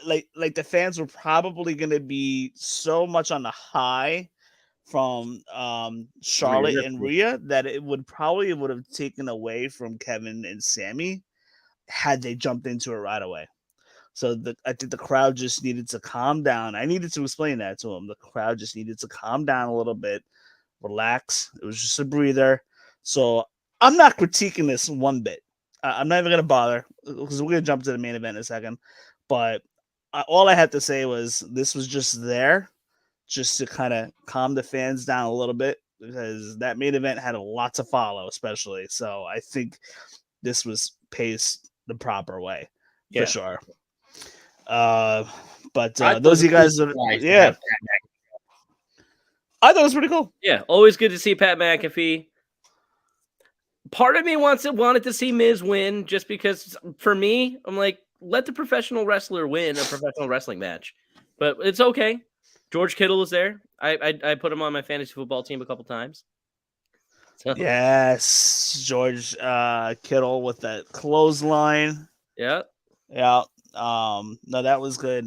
like the fans were probably gonna be so much on the high from Charlotte and Rhea that it would have taken away from Kevin and Sammy had they jumped into it right away. So I think the crowd just needed to calm down. I needed to explain that to them. The crowd just needed to calm down a little bit, relax. It was just a breather. So I'm not critiquing this one bit. I'm not even going to bother because we're going to jump to the main event in a second. But all I had to say was this was just there just to kind of calm the fans down a little bit because that main event had a lot to follow, especially. So I think this was paced the proper way for sure. But those of you guys that I thought it was pretty cool. Yeah, always good to see Pat McAfee. Part of me wanted to see Miz win just because for me, I'm like, let the professional wrestler win a professional wrestling match. But it's okay. George Kittle was there. I put him on my fantasy football team a couple times. So. Yes, George Kittle with that clothesline. Yeah. Yeah. No, that was good.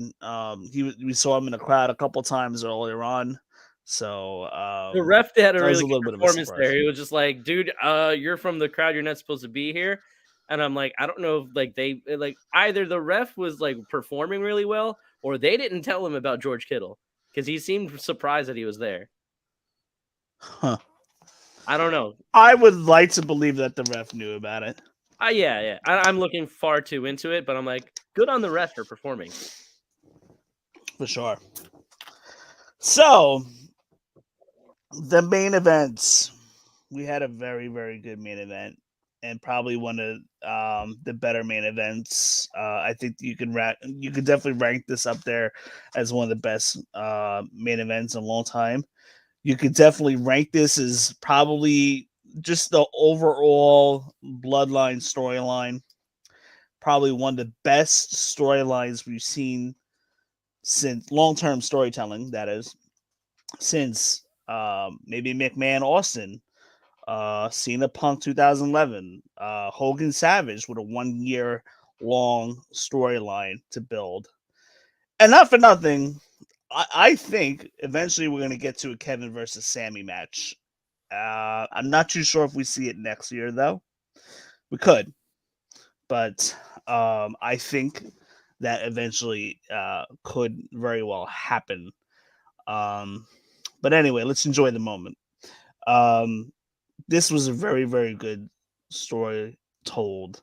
We saw him in the crowd a couple times earlier on. So the ref had a really good performance there. He was just like, dude, you're from the crowd, you're not supposed to be here. And I'm like, I don't know if either the ref was like performing really well or they didn't tell him about George Kittle because he seemed surprised that he was there. Huh. I don't know. I would like to believe that the ref knew about it. Yeah. I'm looking far too into it, but I'm like, good on the ref for performing. For sure. So, the main events. We had a very, very good main event and probably one of the better main events. I think you could definitely rank this up there as one of the best main events in a long time. You could definitely rank this as probably just the overall Bloodline storyline. Probably one of the best storylines we've seen since long-term storytelling, that is, since maybe McMahon Austin, Cena Punk 2011, Hogan Savage with a 1 year long storyline to build. And not for nothing, I think eventually we're going to get to a Kevin versus Sammy match. I'm not too sure if we see it next year, though. We could. But I think that eventually could very well happen. But anyway, let's enjoy the moment. This was a very, very good story told.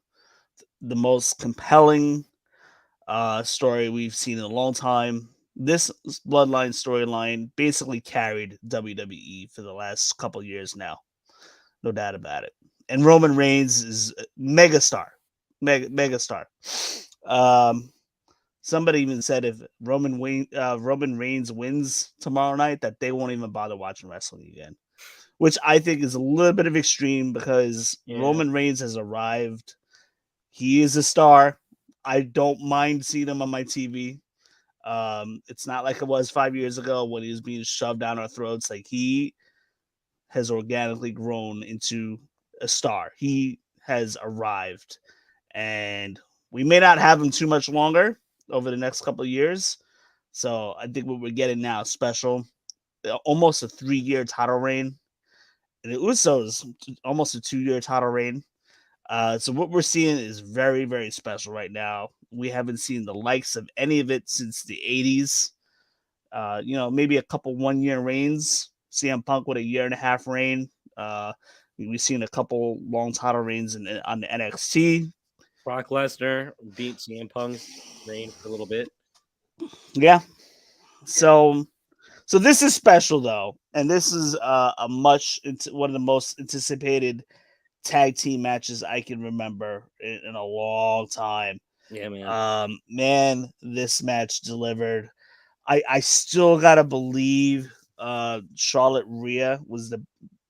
The most compelling story we've seen in a long time. This Bloodline storyline basically carried WWE for the last couple years now. No doubt about it. And Roman Reigns is a megastar. Megastar. Somebody even said if Roman Reigns wins tomorrow night, that they won't even bother watching wrestling again. Which I think is a little bit of extreme because Roman Reigns has arrived. He is a star. I don't mind seeing him on my TV. It's not like it was 5 years ago when he was being shoved down our throats. Like, he has organically grown into a star. He has arrived. And we may not have him too much longer over the next couple of years. So I think what we're getting now is special. Almost a 3-year title reign. And the Usos, almost a 2-year title reign. So what we're seeing is very, very special right now. We haven't seen the likes of any of it since the 80s. Maybe a couple 1-year reigns. CM Punk with a 1.5-year reign. We've seen a couple long title reigns on the NXT. Brock Lesnar beat CM Punk's reign for a little bit. Yeah. So this is special though, and this is one of the most anticipated tag team matches I can remember in a long time. Yeah, man. Man, this match delivered. I still gotta believe Charlotte Rhea was the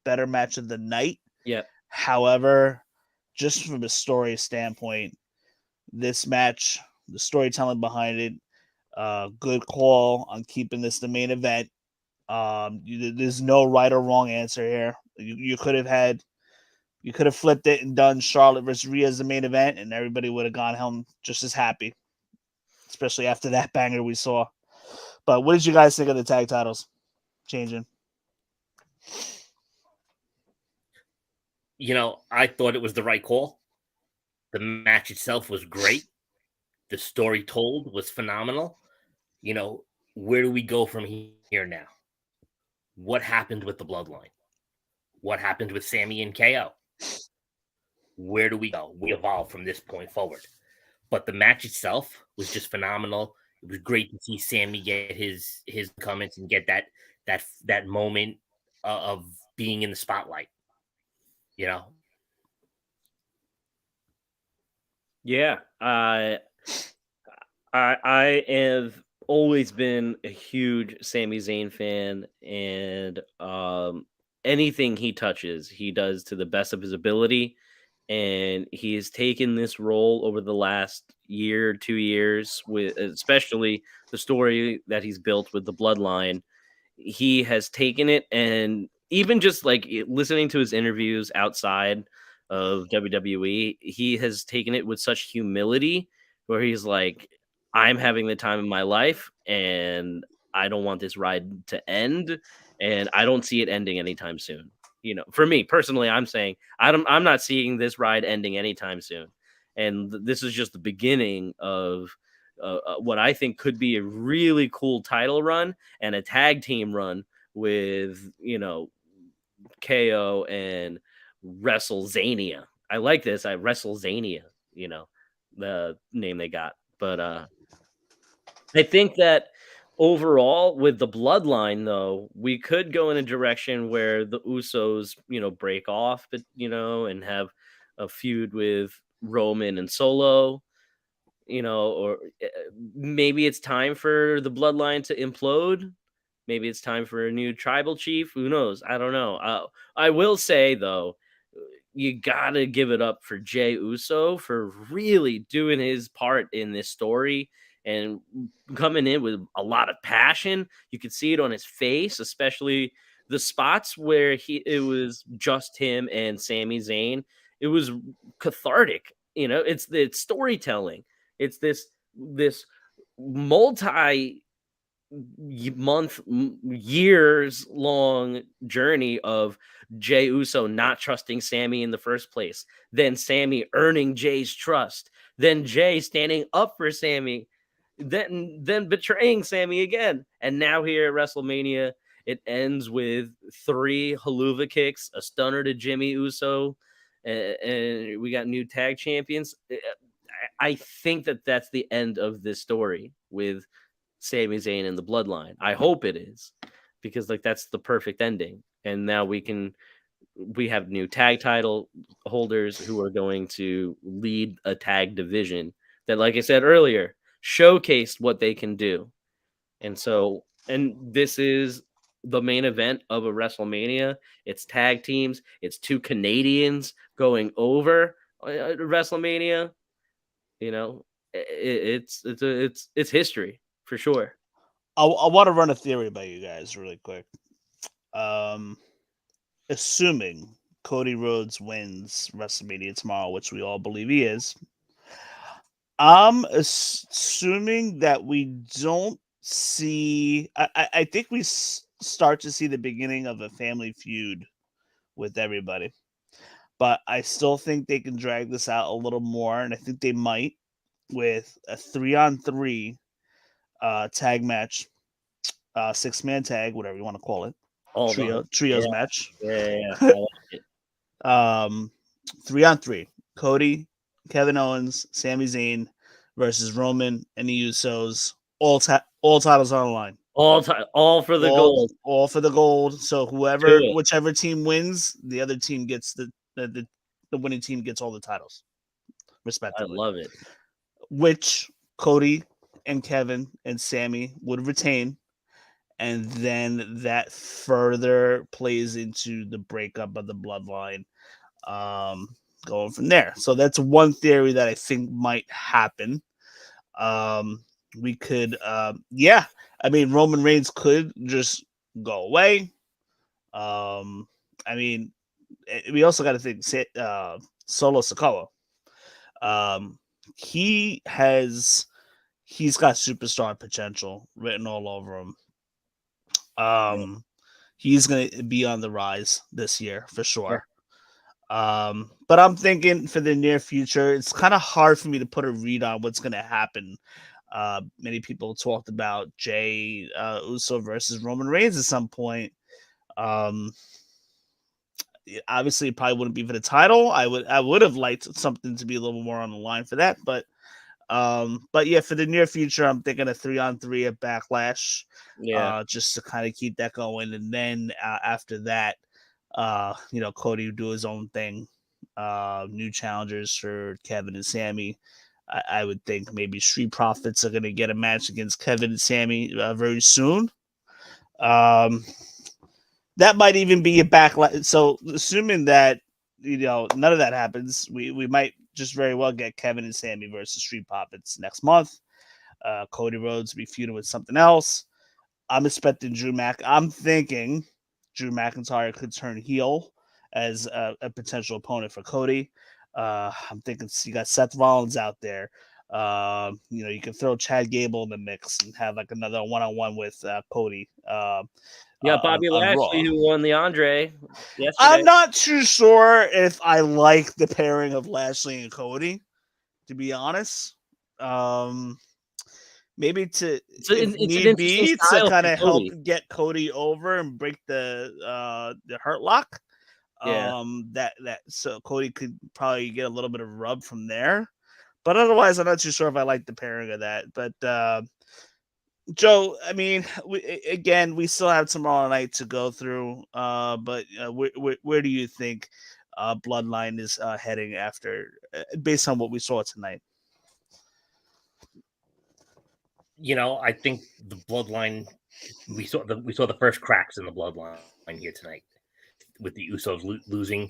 better match of the night. Yeah. However, just from a story standpoint, this match, the storytelling behind it, good call on keeping this the main event. There's no right or wrong answer here. You could have flipped it and done Charlotte versus Rhea as the main event, and everybody would have gone home just as happy, especially after that banger we saw. But what did you guys think of the tag titles changing? I thought it was the right call. The match itself was great. The story told was phenomenal. Where do we go from here now? What happened with the bloodline? What happened with Sammy and KO? Where do we go? We evolve from this point forward. But the match itself was just phenomenal. It was great to see Sammy get his comments and get that moment of being in the spotlight. Yeah, I have always been a huge Sami Zayn fan, and anything he touches, he does to the best of his ability. And he has taken this role over the last year, 2 years, with especially the story that he's built with the bloodline. He has taken it, and even just like listening to his interviews outside of WWE, he has taken it with such humility where he's like, I'm having the time of my life and I don't want this ride to end, and I don't see it ending anytime soon. For me personally, I'm saying I'm not seeing this ride ending anytime soon. And this is just the beginning of what I think could be a really cool title run and a tag team run with, KO and WrestleZania. I like this. WrestleZania, the name they got. But I think that overall with the bloodline though, we could go in a direction where the Usos, break off, but and have a feud with Roman and Solo, or maybe it's time for the bloodline to implode. Maybe it's time for a new tribal chief. Who knows? I don't know. I will say though, you gotta give it up for Jey Uso for really doing his part in this story and coming in with a lot of passion. You could see it on his face, especially the spots where it was just him and Sami Zayn. It was cathartic. It's storytelling. It's this multi years long journey of Jey Uso not trusting Sammy in the first place, then Sammy earning Jay's trust, then Jay standing up for Sammy, then betraying Sammy again, and now here at WrestleMania it ends with 3 haluva kicks, a stunner to Jimmy Uso, and we got new tag champions. I think that that's the end of this story with Sami Zayn and the bloodline. I hope it is, because that's the perfect ending. And now we have new tag title holders who are going to lead a tag division that, like I said earlier, showcased what they can do. And this is the main event of a WrestleMania. It's tag teams. It's 2 Canadians going over WrestleMania. It's history for sure. I want to run a theory by you guys really quick. Assuming Cody Rhodes wins WrestleMania tomorrow, which we all believe he is, I'm assuming that we don't see. I think we start to see the beginning of a family feud with everybody, but I still think they can drag this out a little more, and I think they might with a 3-on-3 tag match, 6-man tag, whatever you want to call it, trios Yeah. match. Yeah. I like it. 3-on-3. Cody, Kevin Owens, Sami Zayn versus Roman and the Usos. All titles on the line. All for the gold. All for the gold. So Do it. whichever team wins, the other team gets the winning team gets all the titles, I respectively. love it. Which Cody and Kevin and Sammy would retain, and then that further plays into the breakup of the bloodline, going from there. So that's one theory that I think might happen. We could, I mean, Roman Reigns could just go away. I mean, we also got to think Solo Sikoa. Um, he's got superstar potential written all over him. He's going to be on the rise this year for sure. But I'm thinking for the near future, it's kind of hard for me to put a read on what's going to happen. Many people talked about Jay Uso versus Roman Reigns at some point. Obviously, it probably wouldn't be for the title. I would have liked something to be a little more on the line for that, but yeah, for the near future, I'm thinking a 3-on-3 at Backlash, just to kind of keep that going, and then after that, Cody would do his own thing. New challengers for Kevin and Sammy. I would think maybe Street Profits are going to get a match against Kevin and Sammy very soon. That might even be a backlash. So assuming that none of that happens, we might just very well get Kevin and Sammy versus Street Profits next month. Cody Rhodes will be feuding with something else. I'm expecting I'm thinking Drew McIntyre could turn heel as a potential opponent for Cody. I'm thinking you got Seth Rollins out there. You can throw Chad Gable in the mix and have like another one-on-one with Cody. Bobby on Lashley, Raw. who won the Andre yesterday. I'm not too sure if I like the pairing of Lashley and Cody, to be honest. Maybe it's an interesting to style kind for of help Cody. get Cody over and break the Hurt Lock. Yeah. So Cody could probably get a little bit of rub from there. But otherwise, I'm not too sure if I like the pairing of that. But Joe, I mean, we still have tomorrow night to go through. But where do you think Bloodline is heading after, based on what we saw tonight? I think the Bloodline. We saw the first cracks in the Bloodline here tonight with the Usos losing.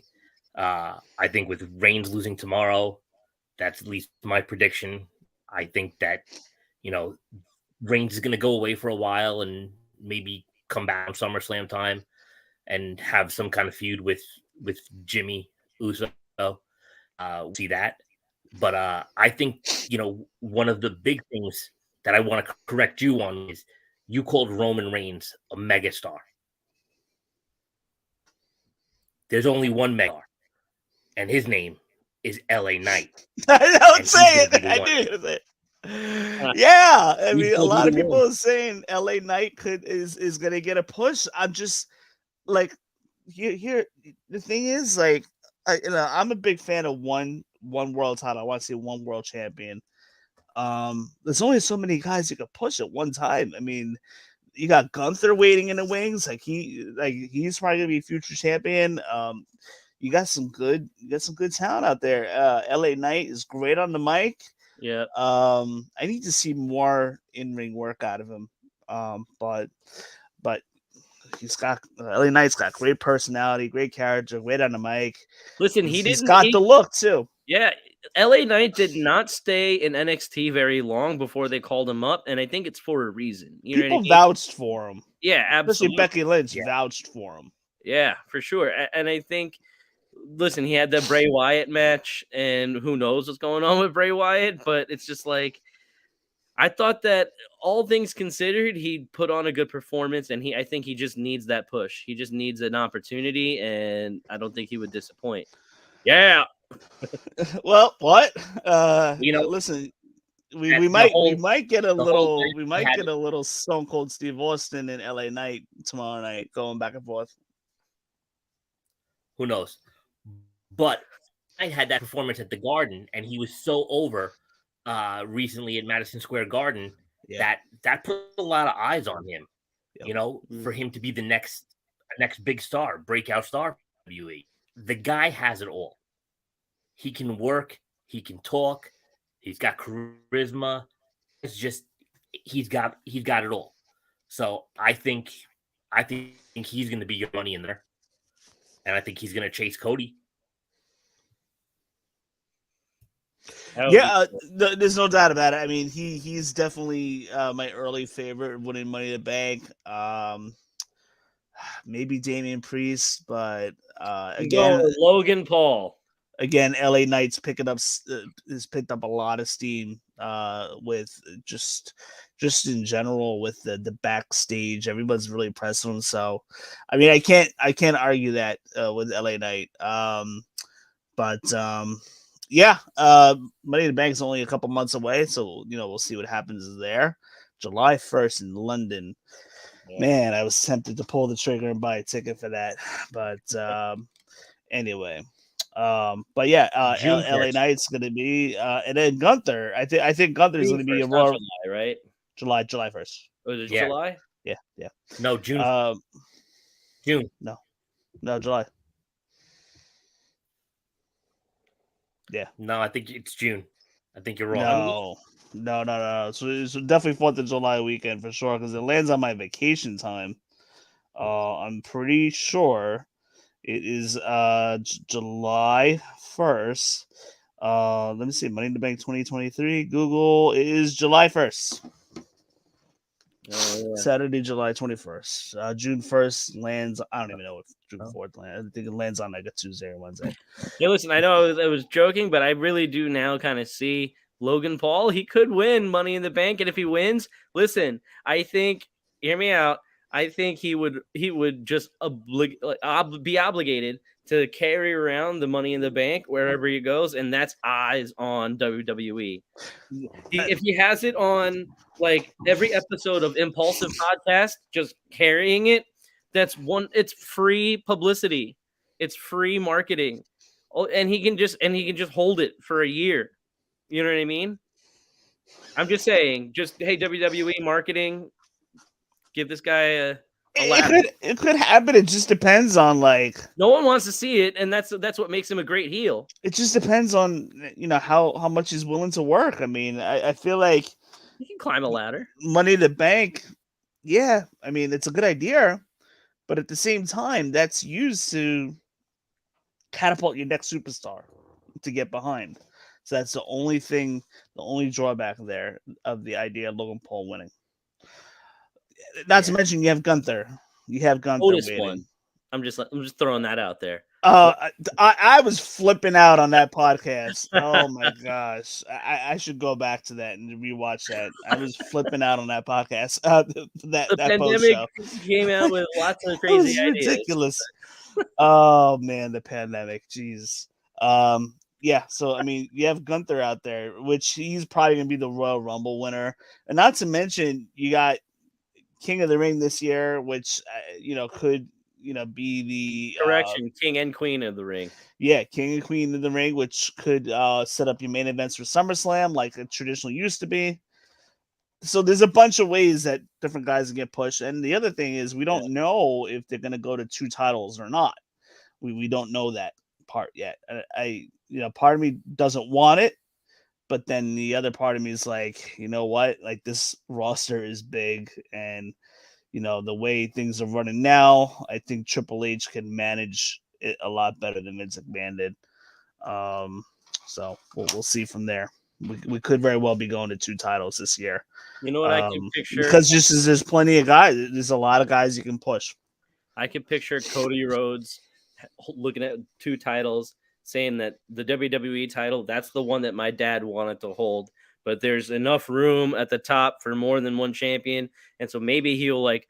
I think with Reigns losing tomorrow, that's at least my prediction. I think that Reigns is going to go away for a while and maybe come back on SummerSlam time and have some kind of feud with Jimmy Uso. See that, but I think one of the big things that I want to correct you on is you called Roman Reigns a megastar. There's only one megastar, and his name is LA Knight. Don't say it. I knew it. Yeah, I mean, a lot of people are saying LA Knight is gonna get a push. I'm just like, here. The thing is, like, I'm a big fan of one world title. I want to see one world champion. There's only so many guys you could push at one time. I mean, you got Gunther waiting in the wings. He's probably gonna be a future champion. You got some good talent out there. LA Knight is great on the mic. Yeah. I need to see more in-ring work out of him. But he's got LA Knight's got great personality, great character, great on the mic. Listen, he's got the look too. Yeah, LA Knight did not stay in NXT very long before they called him up, and I think it's for a reason. People vouched for him. Yeah, absolutely. Especially Becky Lynch vouched for him. Yeah, for sure. And I think, listen, he had that Bray Wyatt match, and who knows what's going on with Bray Wyatt, but it's just like, I thought that all things considered, he put on a good performance, and I think he just needs that push. He just needs an opportunity, and I don't think he would disappoint. Yeah. Well, what? Listen, we might get a little Stone Cold Steve Austin and LA Knight tomorrow night going back and forth. Who knows? But I had that performance at the Garden, and he was so over recently at Madison Square Garden that put a lot of eyes on him. Yep. You know, for him to be the next big star, breakout star for WWE. The guy has it all. He can work, he can talk, he's got charisma. It's just he's got it all. So I think he's going to be your money in there, and I think he's going to chase Cody. Yeah, there's no doubt about it. I mean, he's definitely my early favorite winning Money in the Bank. Maybe Damian Priest, but again, Logan Paul. Again, LA Knight's has picked up a lot of steam with just in general with the backstage. Everyone's really pressing him. So, I mean, I can't argue that with LA Knight. Yeah, Money in the Bank is only a couple months away, so we'll see what happens there. July 1st in London. Yeah. Man, I was tempted to pull the trigger and buy a ticket for that, but anyway. But yeah, LA Knight's going to be, and then Gunther. I think Gunther's going to be a Raw. July, right? July 1st. Was it July? Yeah. No, June. June. No, July. Yeah. No, I think it's June. I think you're wrong. No. So definitely 4th of July weekend for sure because it lands on my vacation time. I'm pretty sure. It is July 1st. Let me see. Money in the Bank 2023. Google is July 1st. Oh, yeah. Saturday, July 21st. June 1st lands. I don't even know if June 4th lands. I think it lands on like a Tuesday or Wednesday. Yeah, listen, I know I was joking, but I really do now kind of see Logan Paul. He could win Money in the Bank. And if he wins, listen, I think, hear me out. I think he would just be obligated to carry around the Money in the Bank wherever he goes, and that's eyes on WWE. If he has it on like every episode of Impulsive Podcast, just carrying it, it's free publicity, it's free marketing, and he can just hold it for a year. You know what I mean? I'm just saying, hey, WWE marketing. Give this guy a it could happen. It just depends on like no one wants to see it, and that's what makes him a great heel. It just depends on how much he's willing to work. I mean, I feel like he can climb a ladder. Money in the Bank, yeah. I mean, it's a good idea, but at the same time, that's used to catapult your next superstar to get behind. So that's the only drawback there of the idea of Logan Paul winning. Not to mention you have Gunther. Otis won. I'm just throwing that out there. I was flipping out on that podcast. Oh my gosh, I should go back to that and rewatch that. I was flipping out on that podcast. That pandemic came out with lots of crazy ideas. Ridiculous. Oh man, the pandemic. Jeez. Yeah. So I mean, you have Gunther out there, which he's probably gonna be the Royal Rumble winner, and not to mention you got King of the Ring this year, which could be the correction, King and Queen of the Ring. Yeah, King and Queen of the Ring, which could set up your main events for SummerSlam like it traditionally used to be. So there's a bunch of ways that different guys can get pushed, and the other thing is we don't know if they're going to go to 2 titles or not. We don't know that part yet. I part of me doesn't want it. But then the other part of me is like, you know what? Like this roster is big, and the way things are running now, I think Triple H can manage it a lot better than Vince McMahon did. So we'll see from there. We could very well be going to 2 titles this year. You know what I can picture? Because there's plenty of guys. There's a lot of guys you can push. I can picture Cody Rhodes looking at 2 titles, saying that the WWE title, that's the one that my dad wanted to hold, but there's enough room at the top for more than one champion. And so maybe he'll like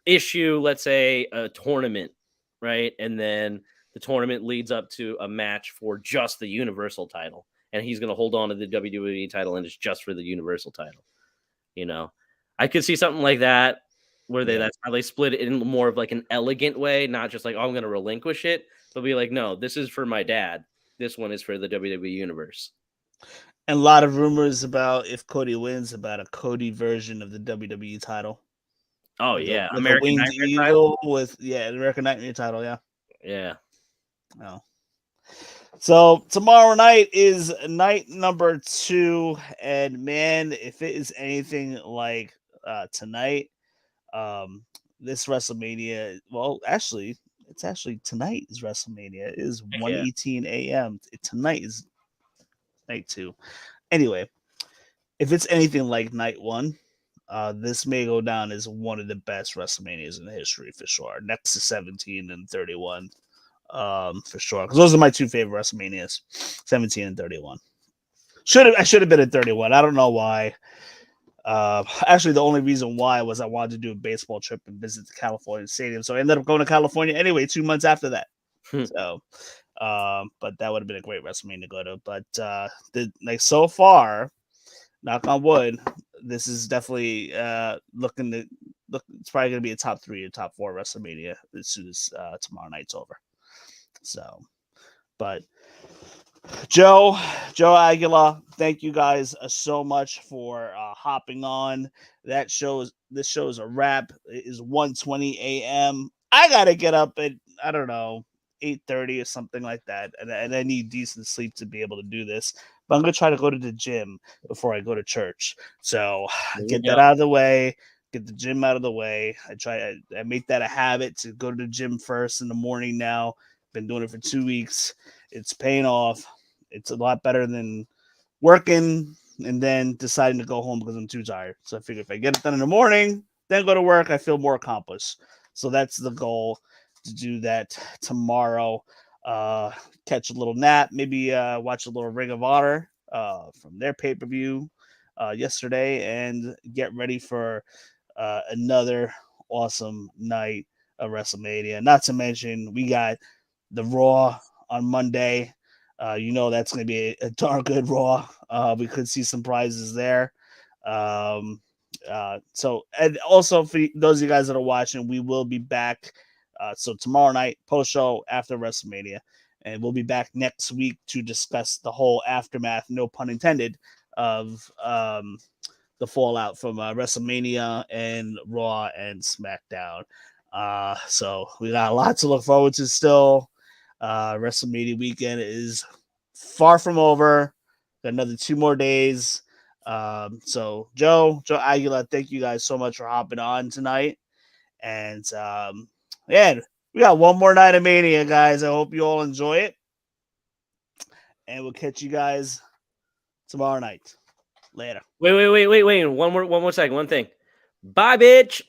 issue, let's say, a tournament, right? And then the tournament leads up to a match for just the Universal title. And he's going to hold on to the WWE title and it's just for the Universal title. I could see something like that. where Yeah. that's how they split it in more of like an elegant way, not just like, oh, I'm going to relinquish it, but be like, no, this is for my dad. This one is for the WWE universe. And a lot of rumors about if Cody wins, about a Cody version of the WWE title. Oh With yeah, with a American winged Nightmare title. eagle, with the American Nightmare title. Yeah. Yeah. Oh. So tomorrow night is night number 2, and man, if it is anything like tonight, this WrestleMania. Well, actually, it's actually tonight is WrestleMania. It is Yeah. 1:18 a.m. Tonight is night 2. Anyway, if it's anything like night 1, this may go down as one of the best WrestleManias in history for sure. Next to 17 and 31. For sure, because those are my 2 favorite WrestleManias, 17 and 31. I should have been at 31. I don't know why. Actually, the only reason why was I wanted to do a baseball trip and visit the California Stadium, so I ended up going to California anyway 2 months after that. So, but that would have been a great WrestleMania to go to. But so far, knock on wood, this is definitely looking to look. It's probably going to be a top 3 or top 4 WrestleMania as soon as tomorrow night's over. So, but Joe Aguilar, thank you guys so much for hopping on. This show is a wrap. It is 1:20 a.m. I gotta get up at, I don't know, 8:30 or something like that, and I need decent sleep to be able to do this. But I'm gonna try to go to the gym before I go to church. So get that out of the way. Get the gym out of the way. I make that a habit to go to the gym first in the morning now. Been doing it for 2 weeks. It's paying off. It's a lot better than working and then deciding to go home because I'm too tired. So I figure if I get it done in the morning, then go to work, I feel more accomplished. So that's the goal, to do that tomorrow. Catch a little nap, maybe watch a little Ring of Honor from their pay-per-view yesterday, and get ready for another awesome night of WrestleMania. Not to mention, we got the Raw on Monday. That's going to be a darn good Raw. We could see some prizes there. And also for those of you guys that are watching, we will be back. So tomorrow night, post show after WrestleMania, and we'll be back next week to discuss the whole aftermath, no pun intended, of the fallout from WrestleMania and Raw and SmackDown. So we got a lot to look forward to still. WrestleMania weekend is far from over. Got another 2 more days. So Joe Aguilar, thank you guys so much for hopping on tonight. And yeah, we got one more night of Mania, guys. I hope you all enjoy it. And we'll catch you guys tomorrow night. Later. Wait. One more second. One thing. Bye, bitch.